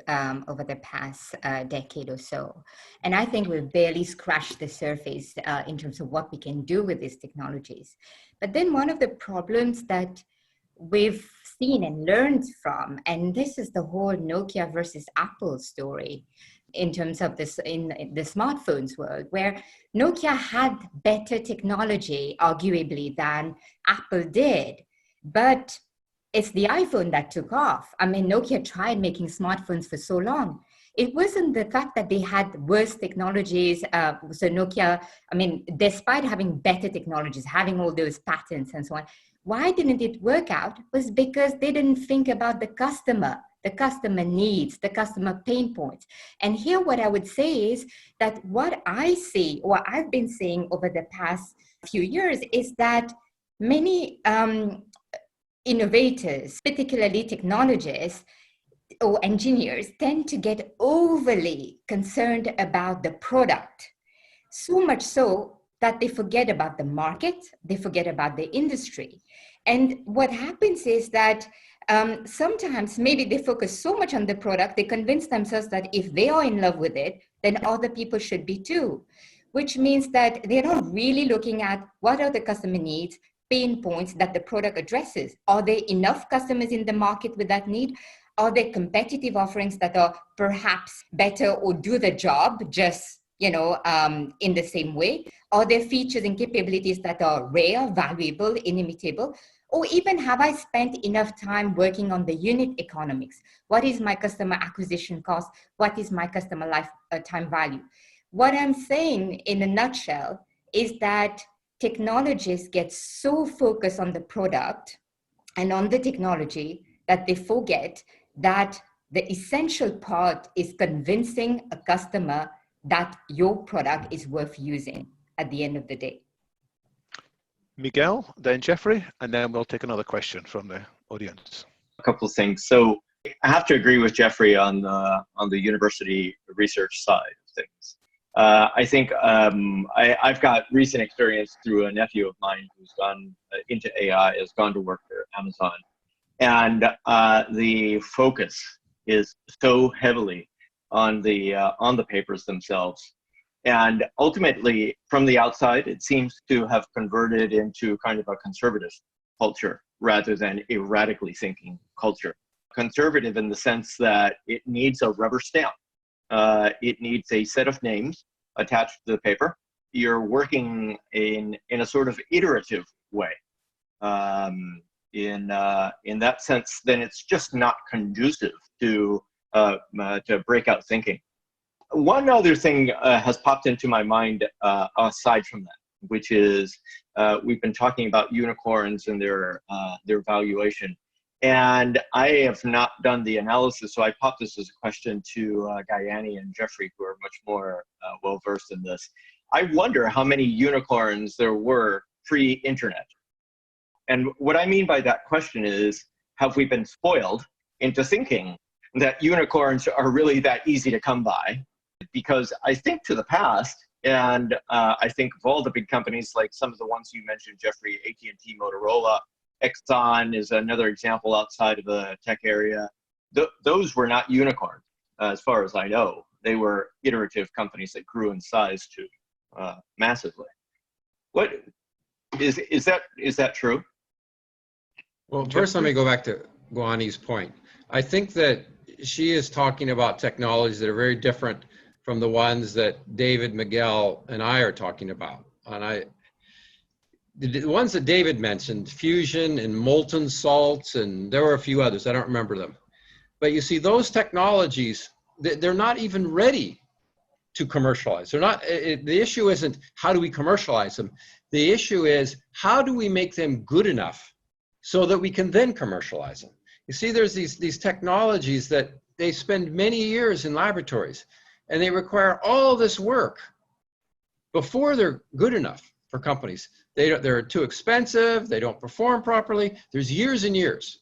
over the past decade or so. And I think we've barely scratched the surface in terms of what we can do with these technologies. But then one of the problems that we've seen and learned from, and this is the whole Nokia versus Apple story in terms of this in the smartphones world, where Nokia had better technology, arguably, than Apple did. But it's the iPhone that took off. I mean, Nokia tried making smartphones for so long. It wasn't the fact that they had worse technologies. So Nokia, I mean, despite having better technologies, having all those patents and so on, why didn't it work out? Was because they didn't think about the customer needs, the customer pain points. And here what I would say is that what I see, or I've been seeing over the past few years, is that many innovators, particularly technologists or engineers, tend to get overly concerned about the product, so much so that they forget about the market, they forget about the industry. And what happens is that sometimes maybe they focus so much on the product, they convince themselves that if they are in love with it, then other people should be too, which means that they're not really looking at what are the customer needs, pain points that the product addresses. Are there enough customers in the market with that need? Are there competitive offerings that are perhaps better or do the job just in the same way? Are there features and capabilities that are rare, valuable, inimitable? Or even, have I spent enough time working on the unit economics? What is my customer acquisition cost? What is my customer lifetime value? What I'm saying in a nutshell is that technologists get so focused on the product and on the technology that they forget that the essential part is convincing a customer that your product is worth using at the end of the day. Miguel, then Jeffrey, and then we'll take another question from the audience. A couple of things. So I have to agree with Jeffrey on the university research side of things. I think I've got recent experience through a nephew of mine who's gone into AI, has gone to work for Amazon, and the focus is so heavily on the papers themselves. And ultimately, from the outside, it seems to have converted into kind of a conservative culture rather than a radically thinking culture. Conservative in the sense that it needs a rubber stamp. It needs a set of names attached to the paper. You're working in a sort of iterative way. In that sense, then it's just not conducive to breakout thinking. One other thing has popped into my mind aside from that, which is we've been talking about unicorns and their valuation. And I have not done the analysis, so I popped this as a question to Gayani and Jeffrey, who are much more well-versed in this. I wonder how many unicorns there were pre-internet. And what I mean by that question is, have we been spoiled into thinking that unicorns are really that easy to come by? Because I think to the past, and I think of all the big companies, like some of the ones you mentioned, Jeffrey, AT&T, Motorola, Exxon is another example outside of the tech area. Those were not unicorns, as far as I know. They were iterative companies that grew in size to massively. What is that true? Well, first let me go back to Guani's point. I think that she is talking about technologies that are very different from the ones that David, Miguel, and I are talking about. And the ones that David mentioned, fusion and molten salts, and there were a few others, I don't remember them. But you see, those technologies, they're not even ready to commercialize. They're not. The issue isn't how do we commercialize them. The issue is how do we make them good enough so that we can then commercialize them. You see, there's these technologies that they spend many years in laboratories, and they require all this work before they're good enough for companies. They're too expensive, they don't perform properly. There's years and years.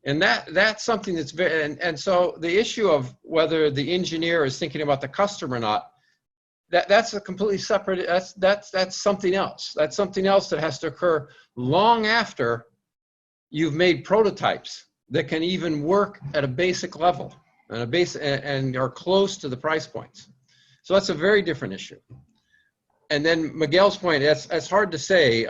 And that's something that's very, and so the issue of whether the engineer is thinking about the customer or not, that's a completely separate, that's something else. That's something else that has to occur long after you've made prototypes that can even work at a basic level and are close to the price points. So that's a very different issue. And then Miguel's point, that's hard to say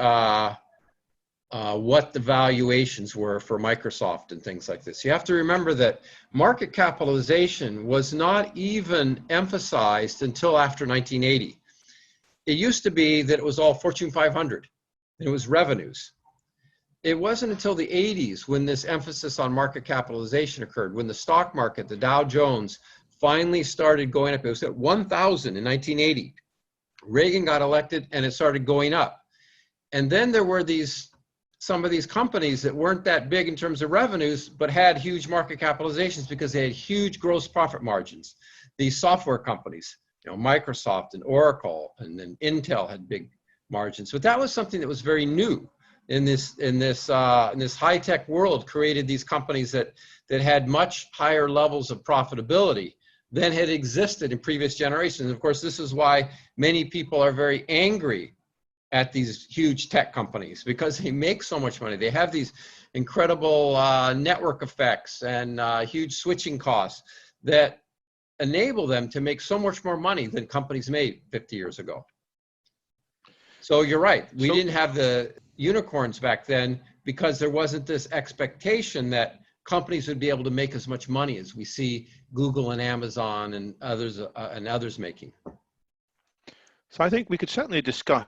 what the valuations were for Microsoft and things like this. You have to remember that market capitalization was not even emphasized until after 1980. It used to be that it was all Fortune 500, and it was revenues. It wasn't until the 80s when this emphasis on market capitalization occurred, when the stock market, the Dow Jones, finally started going up. It was at 1,000 in 1980. Reagan got elected and it started going up. And then there were some of these companies that weren't that big in terms of revenues, but had huge market capitalizations because they had huge gross profit margins. These software companies, Microsoft and Oracle, and then Intel had big margins. But that was something that was very new in this high-tech world, created these companies that had much higher levels of profitability than had existed in previous generations. Of course, this is why many people are very angry at these huge tech companies, because they make so much money. They have these incredible network effects and huge switching costs that enable them to make so much more money than companies made 50 years ago. So you're right. We didn't have the unicorns back then because there wasn't this expectation that companies would be able to make as much money as we see Google and Amazon and others making. So I think we could certainly discuss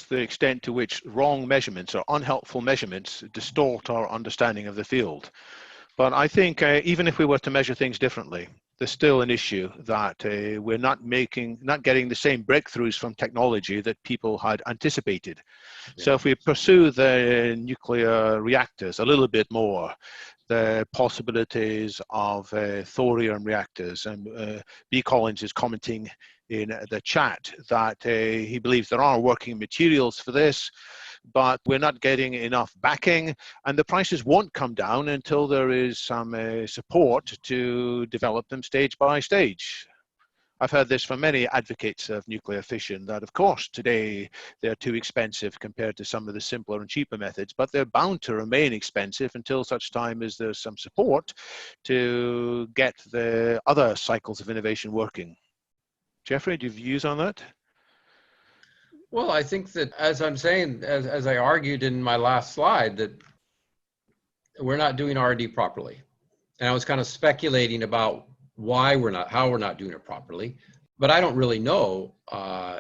the extent to which wrong measurements or unhelpful measurements distort our understanding of the field. But I think even if we were to measure things differently, there's still an issue that we're not getting the same breakthroughs from technology that people had anticipated. Yeah. So if we pursue the nuclear reactors a little bit more, the possibilities of thorium reactors, and B. Collins is commenting in the chat that he believes there are working materials for this, but we're not getting enough backing, and the prices won't come down until there is some support to develop them stage by stage. I've heard this from many advocates of nuclear fission, that of course today they're too expensive compared to some of the simpler and cheaper methods, but they're bound to remain expensive until such time as there's some support to get the other cycles of innovation working. Jeffrey, do you have views on that? Well, I think that, as I'm saying, as I argued in my last slide, that we're not doing R&D properly. And I was kind of speculating about how we're not doing it properly, but I don't really know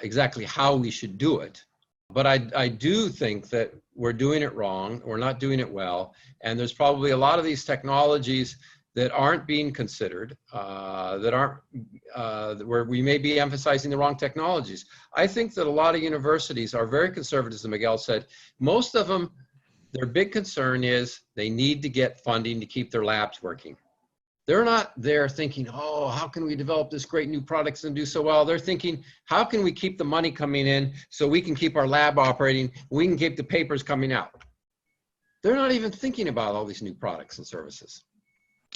exactly how we should do it. But I do think that we're doing it wrong, we're not doing it well, and there's probably a lot of these technologies that aren't being considered, where we may be emphasizing the wrong technologies. I think that a lot of universities are very conservative, as Miguel said. Most of them, their big concern is they need to get funding to keep their labs working. They're not there thinking, oh, how can we develop this great new products and do so well? They're thinking, how can we keep the money coming in so we can keep our lab operating, we can keep the papers coming out? They're not even thinking about all these new products and services.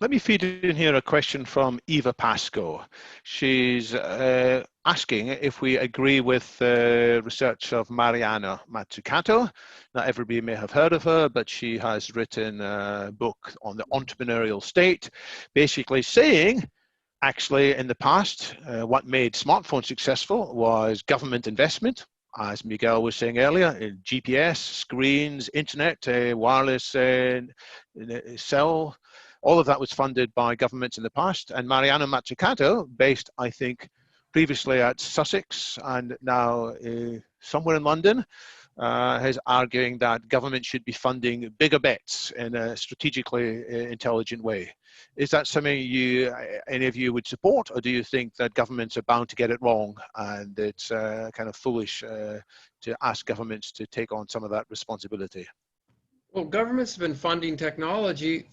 Let me feed in here a question from Eva Pasco. She's asking if we agree with the research of Mariana Mazzucato. Not everybody may have heard of her, but she has written a book on the entrepreneurial state, basically saying, actually, in the past, what made smartphones successful was government investment, as Miguel was saying earlier, in GPS, screens, internet, wireless cell. All of that was funded by governments in the past, and Mariana Mazzucato, based, I think, previously at Sussex and now somewhere in London, is arguing that government should be funding bigger bets in a strategically intelligent way. Is that something any of you would support, or do you think that governments are bound to get it wrong and it's kind of foolish to ask governments to take on some of that responsibility? Well, governments have been funding technology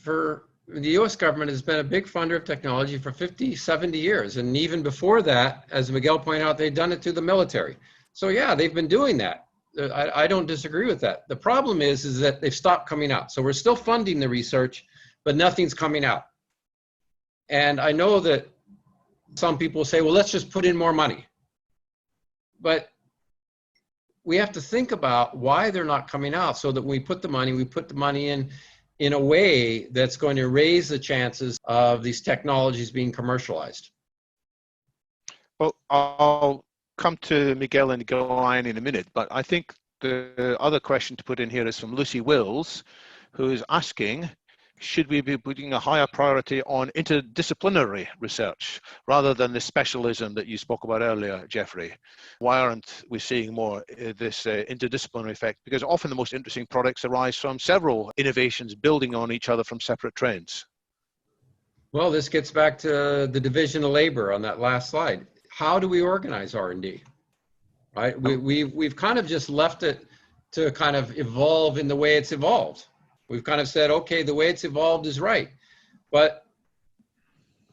the U.S. government has been a big funder of technology for 50, 70 years. And even before that, as Miguel pointed out, they've done it through the military. So yeah, they've been doing that. I don't disagree with that. The problem is that they've stopped coming out. So we're still funding the research, but nothing's coming out. And I know that some people say, well, let's just put in more money. but we have to think about why they're not coming out, so that when we put the money in a way that's going to raise the chances of these technologies being commercialized. Well, I'll come to Miguel and Guyan in a minute, but I think the other question to put in here is from Lucy Wills, who is asking, should we be putting a higher priority on interdisciplinary research rather than the specialism that you spoke about earlier, Jeffrey? Why aren't we seeing more this interdisciplinary effect? Because often the most interesting products arise from several innovations building on each other from separate trends. Well, this gets back to the division of labor on that last slide. How do we organize R&D? Right? We've kind of just left it to kind of evolve in the way it's evolved. We've kind of said, okay, the way it's evolved is right. But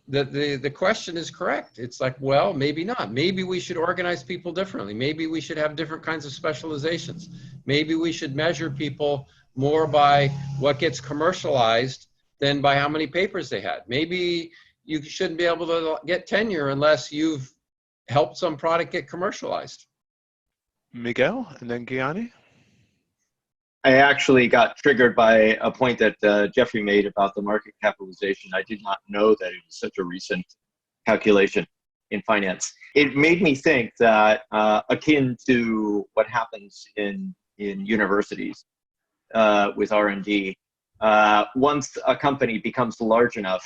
the question is correct. It's like, well, maybe not. Maybe we should organize people differently. Maybe we should have different kinds of specializations. Maybe we should measure people more by what gets commercialized than by how many papers they had. Maybe you shouldn't be able to get tenure unless you've helped some product get commercialized. Miguel, and then Gianni. I actually got triggered by a point that Jeffrey made about the market capitalization. I did not know that it was such a recent calculation in finance. It made me think that akin to what happens in universities with R&D, once a company becomes large enough,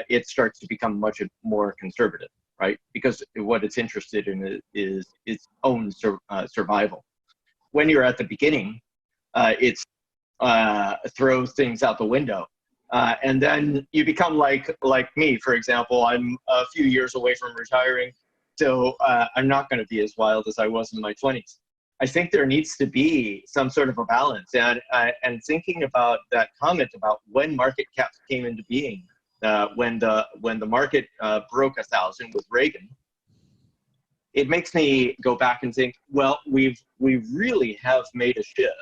it starts to become much more conservative, right? Because what it's interested in is its own survival. When you're at the beginning, it's throws things out the window. And then you become like me, for example. I'm a few years away from retiring, so I'm not going to be as wild as I was in my 20s. I think there needs to be some sort of a balance. And thinking about that comment about when market caps came into being, when the market broke 1,000 with Reagan, it makes me go back and think, well, we really have made a shift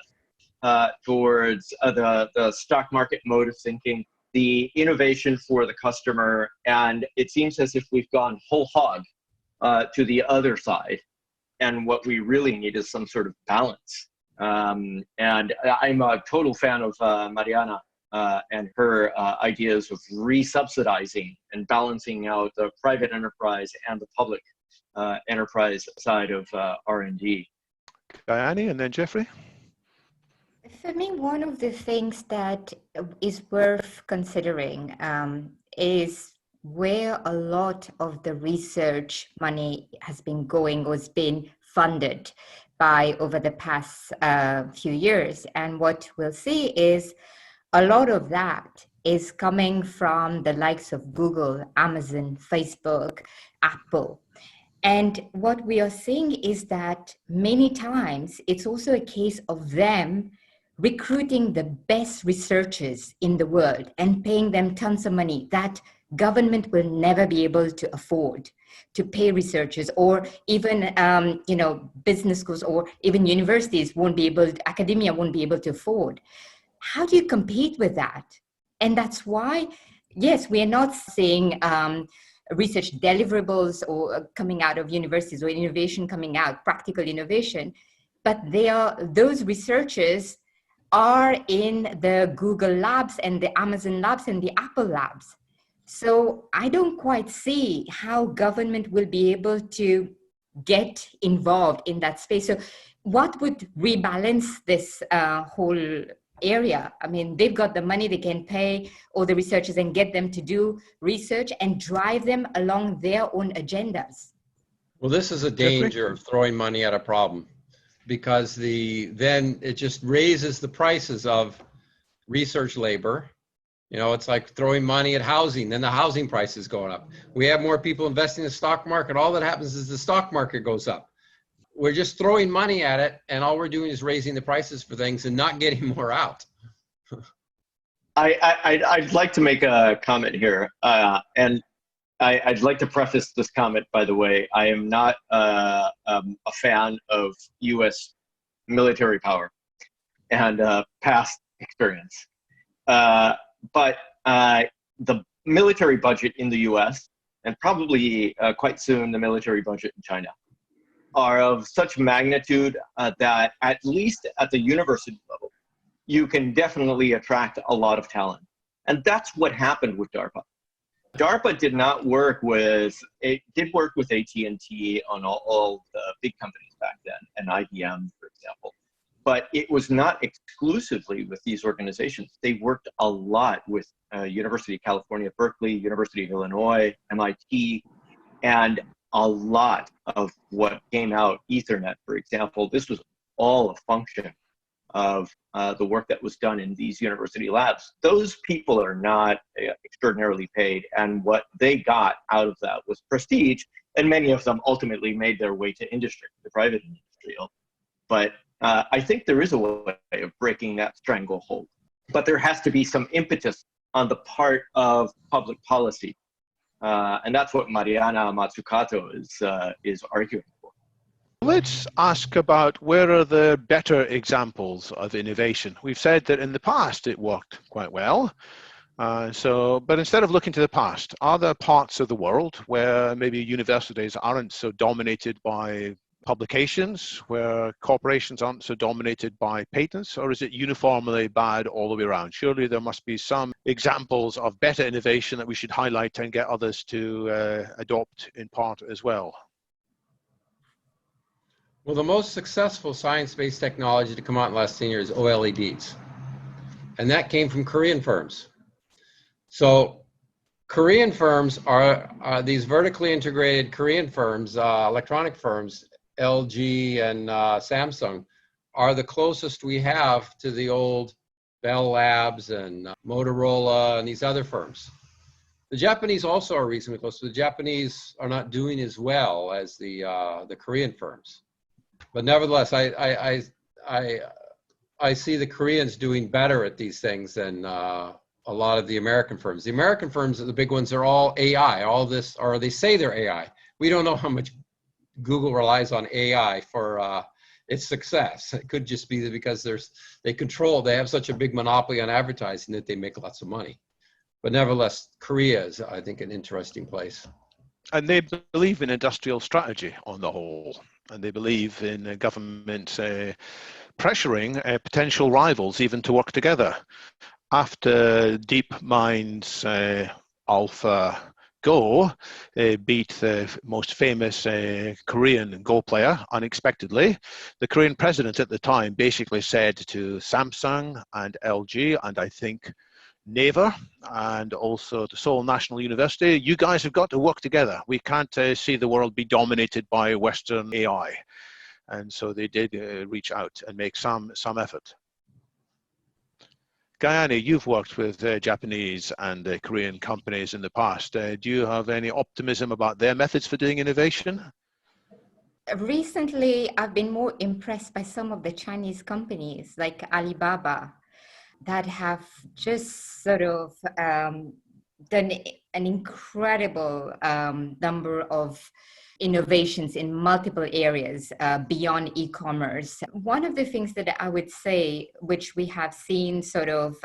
towards the stock market mode of thinking, the innovation for the customer, and it seems as if we've gone whole hog to the other side. And what we really need is some sort of balance. And I'm a total fan of Mariana and her ideas of re-subsidizing and balancing out the private enterprise and the public enterprise side of R&D. Gianni, and then Jeffrey. For me, one of the things that is worth considering is where a lot of the research money has been going or has been funded by over the past few years. And what we'll see is a lot of that is coming from the likes of Google, Amazon, Facebook, Apple. And what we are seeing is that many times it's also a case of them recruiting the best researchers in the world and paying them tons of money that government will never be able to afford to pay researchers, or even business schools or even universities won't be able to, academia won't be able to afford. How do you compete with that? And that's why, yes, we are not seeing research deliverables or coming out of universities or innovation coming out, practical innovation, but those researchers are in the Google labs and the Amazon labs and the Apple labs. So I don't quite see how government will be able to get involved in that space. So what would rebalance this whole area? I mean, they've got the money, they can pay all the researchers and get them to do research and drive them along their own agendas. Well, this is a danger of throwing money at a problem, because then it just raises the prices of research labor. You know, it's like throwing money at housing, then the housing price is going up. We have more people investing in the stock market. All that happens is the stock market goes up. We're just throwing money at it, and all we're doing is raising the prices for things and not getting more out. I'd like to make a comment here, and I'd like to preface this comment, by the way. I am not a fan of U.S. military power and past experience. But the military budget in the U.S. and probably quite soon the military budget in China are of such magnitude that at least at the university level, you can definitely attract a lot of talent. And that's what happened with DARPA. DARPA did not work with, it did work with AT&T on all the big companies back then, and IBM, for example. But it was not exclusively with these organizations. They worked a lot with University of California, Berkeley, University of Illinois, MIT, and a lot of what came out, Ethernet, for example, this was all a function of the work that was done in these university labs. Those people are not extraordinarily paid, and what they got out of that was prestige, and many of them ultimately made their way to industry, the private industry. But I think there is a way of breaking that stranglehold, but there has to be some impetus on the part of public policy. And that's what Mariana Mazzucato is arguing for. Let's ask about where are the better examples of innovation. We've said that in the past it worked quite well. But instead of looking to the past, are there parts of the world where maybe universities aren't so dominated by publications, where corporations aren't so dominated by patents, or is it uniformly bad all the way around? Surely there must be some examples of better innovation that we should highlight and get others to adopt in part as well. Well, the most successful science-based technology to come out in the last 10 years is OLEDs. And that came from Korean firms. So Korean firms are these vertically integrated Korean firms, electronic firms, LG and Samsung, are the closest we have to the old Bell Labs and Motorola and these other firms. The Japanese also are reasonably close. So the Japanese are not doing as well as the Korean firms. But nevertheless, I see the Koreans doing better at these things than a lot of the American firms. The American firms, the big ones, are all AI, all this, or they say they're AI. We don't know how much Google relies on AI for its success. It could just be because they have such a big monopoly on advertising that they make lots of money. But nevertheless, Korea is, I think, an interesting place. And they believe in industrial strategy on the whole, and they believe in government pressuring potential rivals even to work together. After DeepMind's AlphaGo beat the most famous Korean Go player unexpectedly, the Korean president at the time basically said to Samsung and LG, and I think Naver, and also to Seoul National University, you guys have got to work together. We can't see the world be dominated by Western AI. And so they did reach out and make some effort. Gayane, you've worked with Japanese and Korean companies in the past. Do you have any optimism about their methods for doing innovation? Recently, I've been more impressed by some of the Chinese companies like Alibaba that have just sort of done an incredible number of innovations in multiple areas beyond e-commerce. One of the things that I would say, which we have seen sort of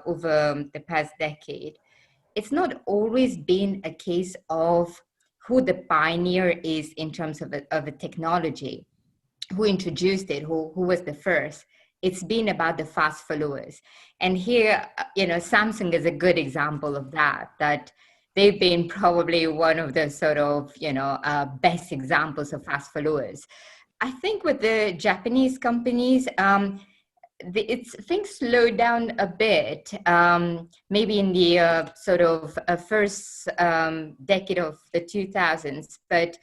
over the past decade, it's not always been a case of who the pioneer is in terms of a technology, who introduced it, who was the first. It's been about the fast followers. And here, Samsung is a good example of that they've been probably one of the sort of, best examples of fast followers. I think with the Japanese companies, things slowed down a bit, maybe in the sort of first decade of the 2000s, but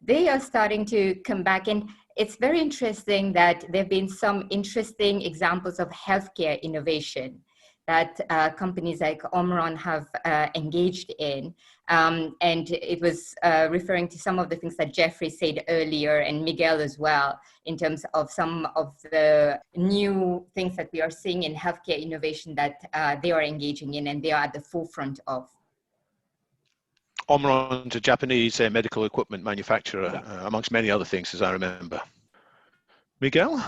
they are starting to come back. And it's very interesting that there have been some interesting examples of healthcare innovation that companies like Omron have engaged in. And it was referring to some of the things that Jeffrey said earlier, and Miguel as well, in terms of some of the new things that we are seeing in healthcare innovation that they are engaging in and they are at the forefront of. Omron's a Japanese medical equipment manufacturer, amongst many other things, as I remember. Miguel,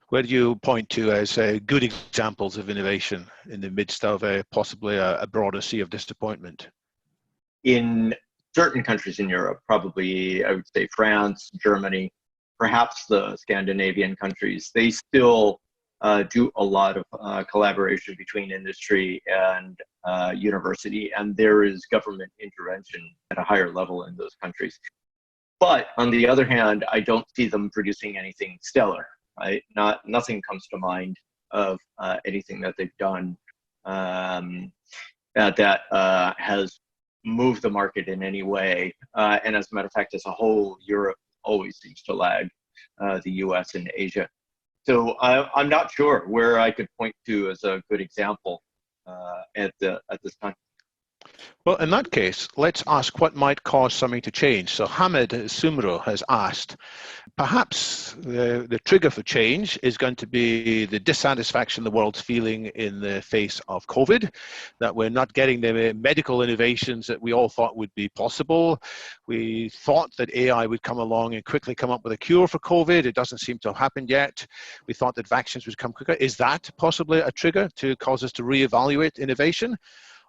where do you point to as good examples of innovation in the midst of possibly a broader sea of disappointment? In certain countries in Europe, probably I would say France, Germany, perhaps the Scandinavian countries, they still do a lot of collaboration between industry and university, and there is government intervention at a higher level in those countries. But on the other hand, I don't see them producing anything stellar, right? Nothing comes to mind of anything that they've done that has moved the market in any way. And as a matter of fact, as a whole, Europe always seems to lag the US and Asia. So I'm not sure where I could point to as a good example at this time. Well, in that case, let's ask what might cause something to change. So Hamid Sumro has asked, perhaps the trigger for change is going to be the dissatisfaction the world's feeling in the face of COVID, that we're not getting the medical innovations that we all thought would be possible. We thought that AI would come along and quickly come up with a cure for COVID. It doesn't seem to have happened yet. We thought that vaccines would come quicker. Is that possibly a trigger to cause us to reevaluate innovation?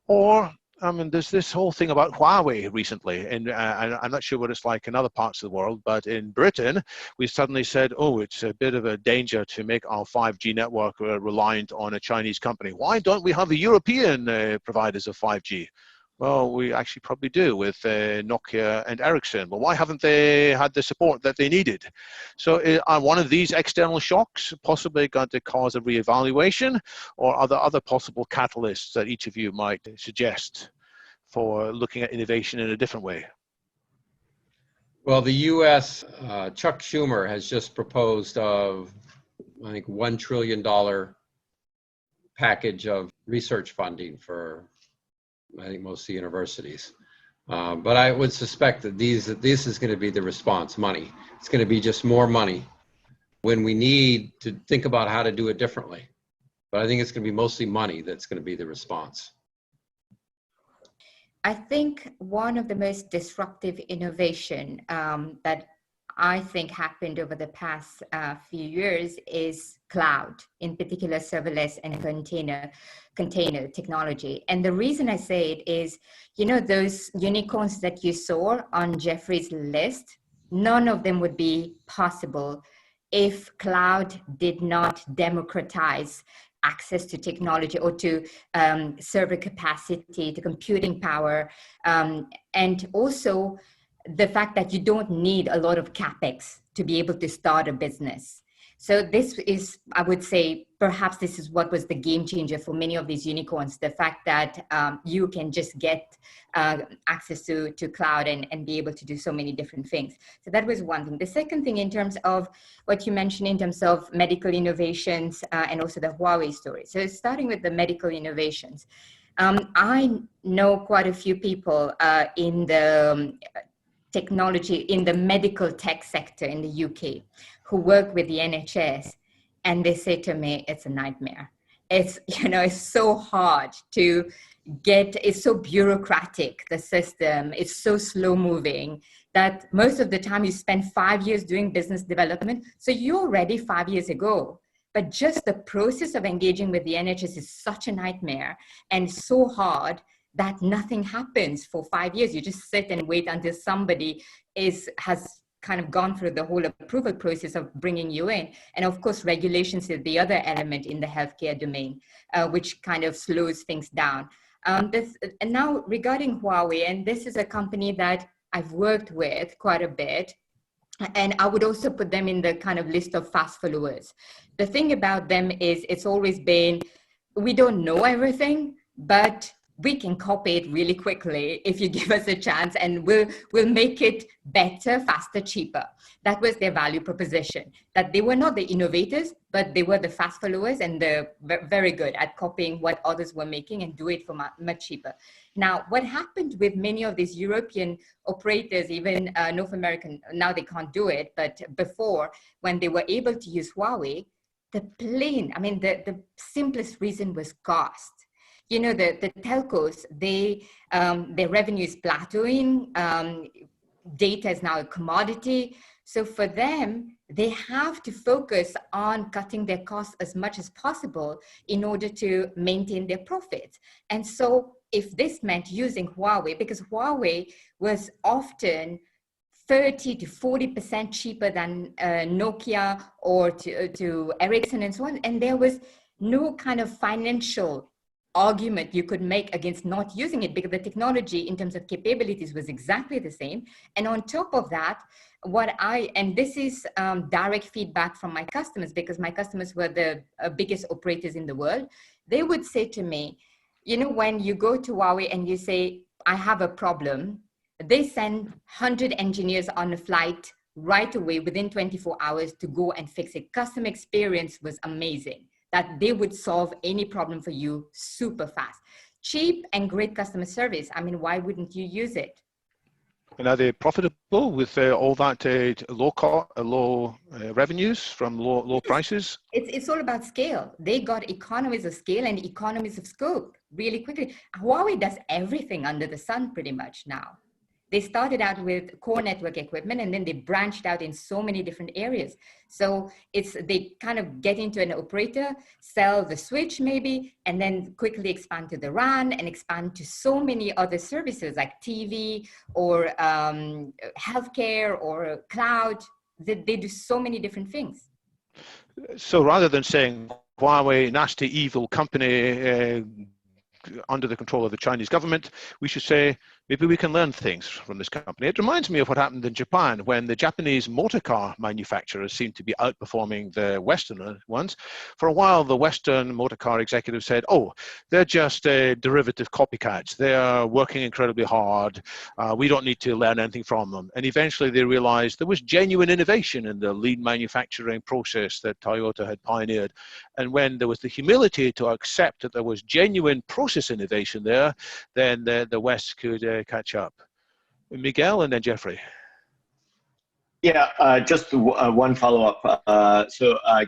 Or I mean, there's this whole thing about Huawei recently, and I'm not sure what it's like in other parts of the world, but in Britain, we suddenly said, oh, it's a bit of a danger to make our 5G network reliant on a Chinese company. Why don't we have the European providers of 5G? Well, we actually probably do with Nokia and Ericsson. But why haven't they had the support that they needed? So are one of these external shocks possibly going to cause a reevaluation, or are there other possible catalysts that each of you might suggest for looking at innovation in a different way? Well, the US, Chuck Schumer has just proposed of, I think, $1 trillion package of research funding for, I think, most of the universities. But I would suspect that this is going to be the response, money. It's going to be just more money when we need to think about how to do it differently. But I think it's going to be mostly money that's going to be the response. I think one of the most disruptive innovation that I think happened over the past few years is cloud, in particular serverless and container technology. And the reason I say it is, you know, those unicorns that you saw on Jeffrey's list, none of them would be possible if cloud did not democratize access to technology or to server capacity, to computing power, and also the fact that you don't need a lot of capex to be able to start a business. So this is, I would say, perhaps this is what was the game changer for many of these unicorns, the fact that you can just get access to cloud and be able to do so many different things. So that was one thing. The second thing, in terms of what you mentioned in terms of medical innovations and also the Huawei story. So starting with the medical innovations, I know quite a few people in the technology, in the medical tech sector in the UK, who work with the NHS, and they say to me, it's a nightmare. It's, you know, it's so hard to get, it's so bureaucratic, the system, it's so slow moving that most of the time you spend 5 years doing business development. So you're ready 5 years ago, but just the process of engaging with the NHS is such a nightmare and so hard that nothing happens for 5 years. You just sit and wait until somebody has kind of gone through the whole approval process of bringing you in. And of course, regulations is the other element in the healthcare domain, which kind of slows things down. And now regarding Huawei, and this is a company that I've worked with quite a bit, and I would also put them in the kind of list of fast followers. The thing about them is it's always been, we don't know everything, but we can copy it really quickly if you give us a chance, and we'll make it better, faster, cheaper. That was their value proposition, that they were not the innovators, but they were the fast followers, and they're very good at copying what others were making and do it for much cheaper. Now, what happened with many of these European operators, even North American, now they can't do it, but before, when they were able to use Huawei, the simplest reason was cost. You know, the telcos, their revenue is plateauing, data is now a commodity. So for them, they have to focus on cutting their costs as much as possible in order to maintain their profits. And so if this meant using Huawei, because Huawei was often 30 to 40% cheaper than Nokia or to Ericsson and so on. And there was no kind of financial argument you could make against not using it, because the technology in terms of capabilities was exactly the same. And on top of that, and this is direct feedback from my customers, because my customers were the biggest operators in the world. They would say to me, you know, when you go to Huawei and you say, I have a problem, they send 100 engineers on a flight right away within 24 hours to go and fix it. Customer experience was amazing, that they would solve any problem for you super fast. Cheap and great customer service. I mean, why wouldn't you use it? And are they profitable with all that low revenues from low prices? It's all about scale. They got economies of scale and economies of scope really quickly. Huawei does everything under the sun pretty much now. They started out with core network equipment, and then they branched out in so many different areas. So they kind of get into an operator, sell the switch maybe, and then quickly expand to the RAN and expand to so many other services like TV or healthcare or cloud. They do so many different things. So rather than saying Huawei, nasty, evil company under the control of the Chinese government, we should say maybe we can learn things from this company. It reminds me of what happened in Japan when the Japanese motor car manufacturers seemed to be outperforming the Western ones. For a while, the Western motor car executives said, oh, they're just derivative copycats. They are working incredibly hard. We don't need to learn anything from them. And eventually they realized there was genuine innovation in the lean manufacturing process that Toyota had pioneered. And when there was the humility to accept that there was genuine process innovation there, then the West could catch up. Miguel and then Jeffrey. Yeah, just one follow-up.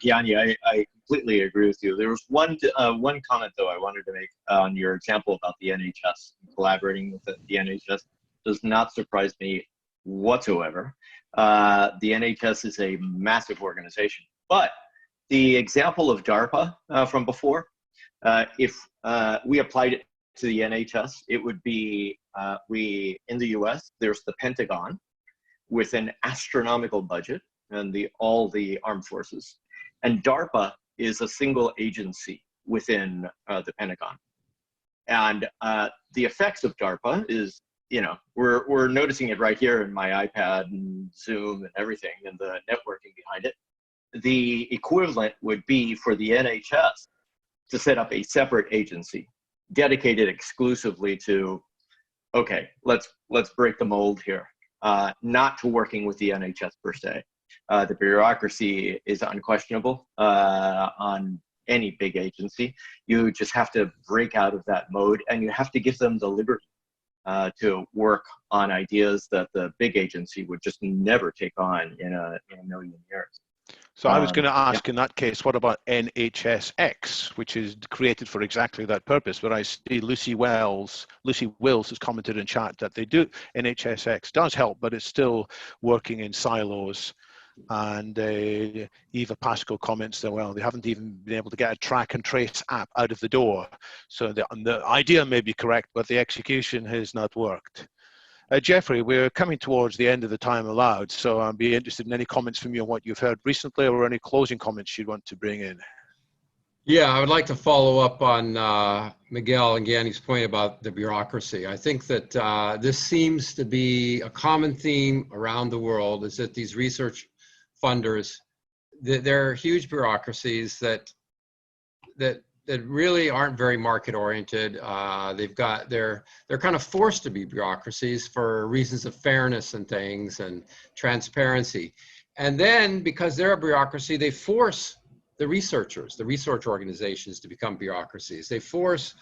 Gianni, I completely agree with you. There was one comment, though, I wanted to make on your example about the NHS. Collaborating with the NHS does not surprise me whatsoever. The NHS is a massive organization. But the example of DARPA from before, if we applied it to the NHS, it would be, in the US, there's the Pentagon with an astronomical budget and all the armed forces. And DARPA is a single agency within the Pentagon. And the effects of DARPA is, you know, we're noticing it right here in my iPad and Zoom and everything and the networking behind it. The equivalent would be for the NHS to set up a separate agency dedicated exclusively to, okay, let's break the mold here, not to working with the NHS per se. The bureaucracy is unquestionable on any big agency. You just have to break out of that mode, and you have to give them the liberty to work on ideas that the big agency would just never take on in a million years. So I was going to ask, in that case, what about NHSX, which is created for exactly that purpose? But I see Lucy Wills has commented in chat that they do, NHSX does help, but it's still working in silos. And Eva Pasco comments that, well, they haven't even been able to get a track and trace app out of the door. So the idea may be correct, but the execution has not worked. Jeffrey, we're coming towards the end of the time allowed, so I'd be interested in any comments from you on what you've heard recently or any closing comments you'd want to bring in. Yeah, I would like to follow up on Miguel and Gianni's point about the bureaucracy. I think that this seems to be a common theme around the world, is that these research funders, they're huge bureaucracies that really aren't very market oriented. They're kind of forced to be bureaucracies for reasons of fairness and things and transparency. And then because they're a bureaucracy, they force the research organizations to become bureaucracies. They force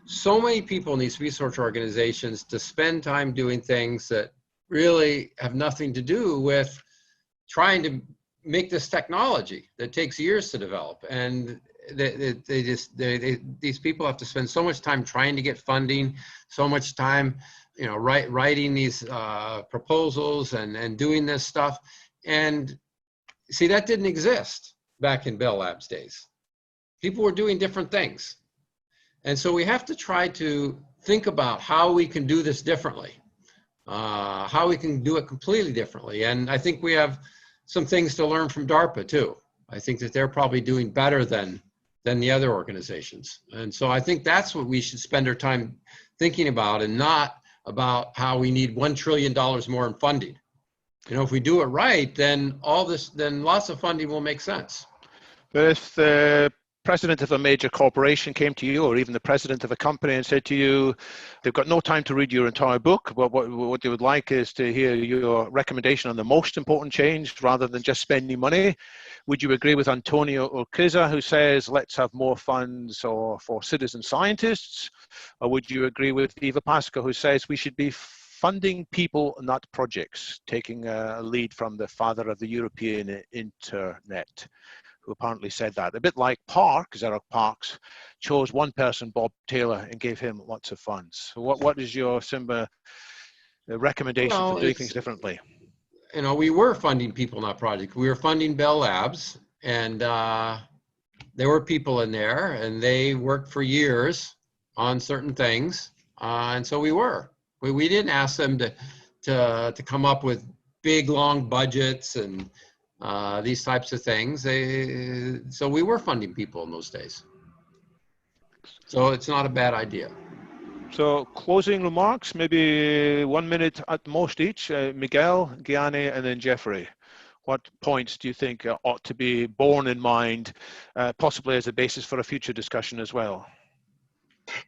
so many people in these research organizations to spend time doing things that really have nothing to do with trying to make this technology that takes years to develop. And these people have to spend so much time trying to get funding, so much time, you know, writing these proposals and doing this stuff. And see, that didn't exist back in Bell Labs days. People were doing different things. And so we have to try to think about how we can do this differently, how we can do it completely differently. And I think we have some things to learn from DARPA too. I think that they're probably doing better than the other organizations. And so I think that's what we should spend our time thinking about, and not about how we need $1 trillion more in funding. You know, if we do it right, then then lots of funding will make sense. But if the president of a major corporation came to you, or even the president of a company, and said to you, they've got no time to read your entire book, but what they would like is to hear your recommendation on the most important change rather than just spending money, would you agree with Antonio Urquiza, who says, let's have more funds for citizen scientists? Or would you agree with Eva Pasca, who says we should be funding people, not projects, taking a lead from the father of the European internet, who apparently said that? A bit like Xerox Parks chose one person, Bob Taylor, and gave him lots of funds. So what is your recommendation for doing things differently? You know, we were funding people, not projects. We were funding Bell Labs, and there were people in there, and they worked for years on certain things, and so we didn't ask them to come up with big long budgets and these types of things. So we were funding people in those days. So it's not a bad idea. So closing remarks, maybe 1 minute at most each. Miguel, Gianni, and then Jeffrey. What points do you think ought to be borne in mind, possibly as a basis for a future discussion as well?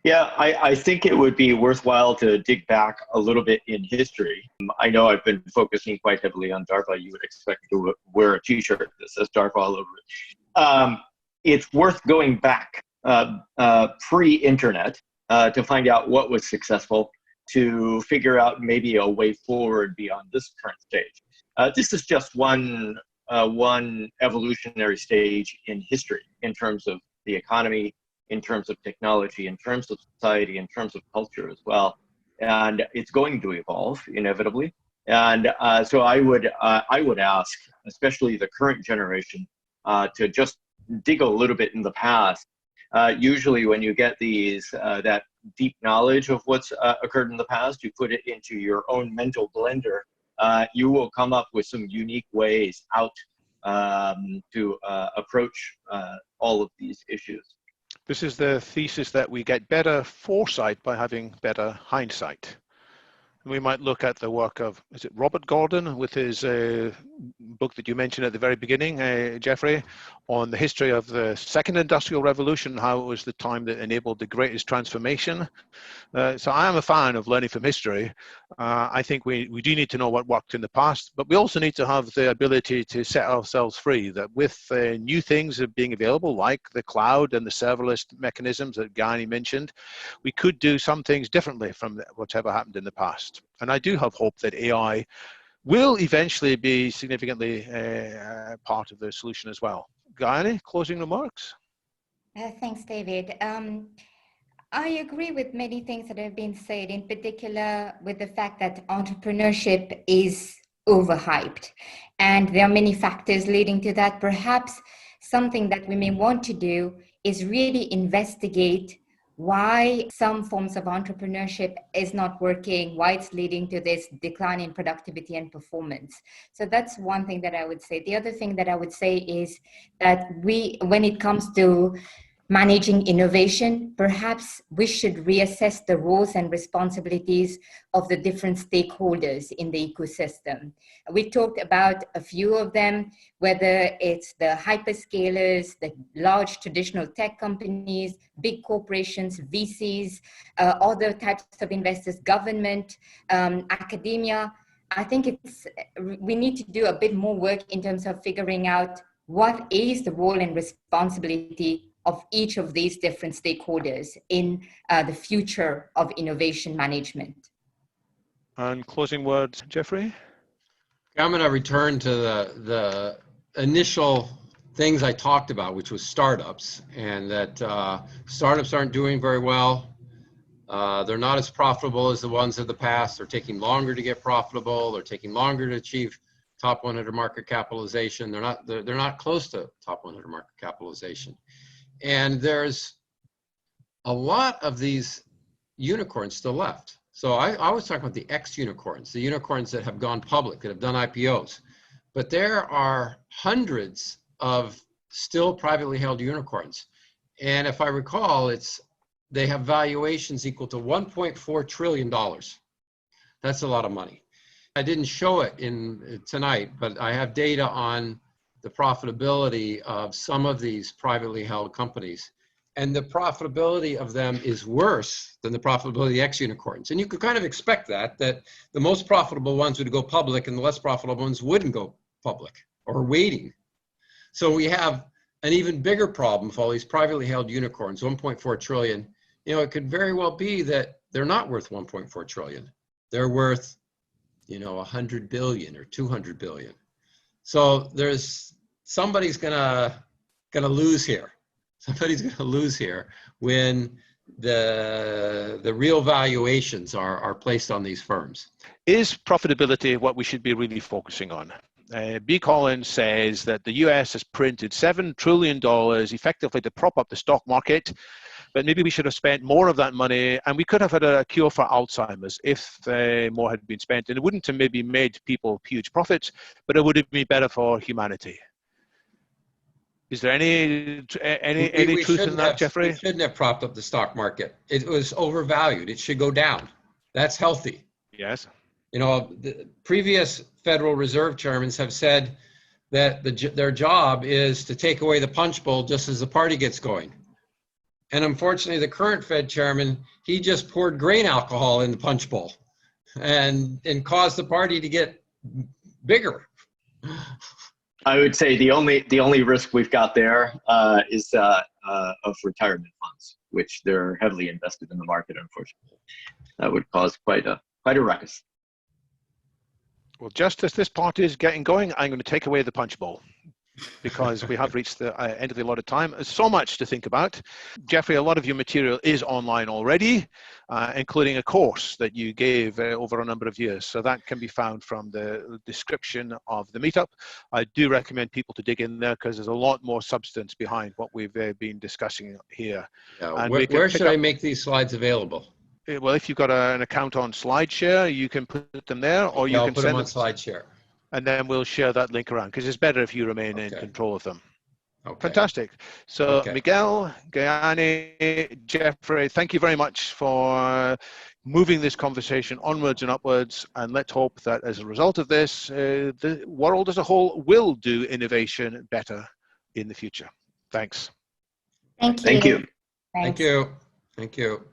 Yeah, I think it would be worthwhile to dig back a little bit in history. I know I've been focusing quite heavily on DARPA. You would expect to wear a t-shirt that says DARPA all over it. It's worth going back pre-internet to find out what was successful, to figure out maybe a way forward beyond this current stage. This is just one evolutionary stage in history in terms of the economy, in terms of technology, in terms of society, in terms of culture as well. And it's going to evolve inevitably. And so I would ask, especially the current generation, to just dig a little bit in the past. Usually when you get that deep knowledge of what's occurred in the past, you put it into your own mental blender, you will come up with some unique ways out to approach all of these issues. This is the thesis that we get better foresight by having better hindsight. We might look at the work of, is it Robert Gordon, with his book that you mentioned at the very beginning, Jeffrey, on the history of the Second Industrial Revolution, how it was the time that enabled the greatest transformation. So I am a fan of learning from history. I think we do need to know what worked in the past, but we also need to have the ability to set ourselves free, that with new things being available, like the cloud and the serverless mechanisms that Gianni mentioned, we could do some things differently from whatever happened in the past. And I do have hope that AI will eventually be significantly part of the solution as well. Gianni, closing remarks? Thanks, David. I agree with many things that have been said, in particular with the fact that entrepreneurship is overhyped. And there are many factors leading to that. Perhaps something that we may want to do is really investigate why some forms of entrepreneurship is not working, why it's leading to this decline in productivity and performance. So that's one thing that I would say. The other thing that I would say is that when it comes to managing innovation, perhaps we should reassess the roles and responsibilities of the different stakeholders in the ecosystem. We talked about a few of them, whether it's the hyperscalers, the large traditional tech companies, big corporations, VCs, other types of investors, government, academia. I think we need to do a bit more work in terms of figuring out what is the role and responsibility of each of these different stakeholders in the future of innovation management. And closing words, Jeffrey? I'm going to return to the initial things I talked about, which was startups, and that startups aren't doing very well. They're not as profitable as the ones of the past. They're taking longer to get profitable. They're taking longer to achieve top 100 market capitalization. They're not close to top 100 market capitalization. And there's a lot of these unicorns still left. So I was talking about the ex-unicorns, the unicorns that have gone public, that have done IPOs. But there are hundreds of still privately held unicorns. And if I recall, they have valuations equal to $1.4 trillion. That's a lot of money. I didn't show it tonight, but I have data on the profitability of some of these privately held companies. And the profitability of them is worse than the profitability of the ex-unicorns. And you could kind of expect that the most profitable ones would go public and the less profitable ones wouldn't go public or waiting. So we have an even bigger problem for all these privately held unicorns, 1.4 trillion. You know, it could very well be that they're not worth 1.4 trillion. They're worth, 100 billion or 200 billion. So somebody's gonna lose here. Somebody's gonna lose here when the real valuations are placed on these firms. Is profitability what we should be really focusing on? B. Collins says that the US has printed $7 trillion effectively to prop up the stock market, but maybe we should have spent more of that money, and we could have had a cure for Alzheimer's if more had been spent. And it wouldn't have maybe made people huge profits, but it would have been better for humanity. Is there any truth in that, Jeffrey? We shouldn't have propped up the stock market. It was overvalued. It should go down. That's healthy. Yes. The previous Federal Reserve chairmen have said that their job is to take away the punch bowl just as the party gets going. And unfortunately, the current Fed chairman, he just poured grain alcohol in the punch bowl and caused the party to get bigger. I would say the only risk we've got there is of retirement funds, which they're heavily invested in the market, unfortunately. That would cause quite a ruckus. Well, just as this party is getting going, I'm going to take away the punch bowl because we have reached the end of the allotted time. There's so much to think about. Jeffrey, a lot of your material is online already, including a course that you gave over a number of years. So that can be found from the description of the meetup. I do recommend people to dig in there because there's a lot more substance behind what we've been discussing here. Yeah, where should I make these slides available? Well, if you've got an account on SlideShare, you can put them there, or you can put them on SlideShare. And then we'll share that link around because it's better if you remain in control of them. Okay. Fantastic. So Miguel, Gayane, Jeffrey, thank you very much for moving this conversation onwards and upwards. And let's hope that as a result of this, the world as a whole will do innovation better in the future. Thanks. Thank you. Thank you. Thanks. Thank you. Thank you.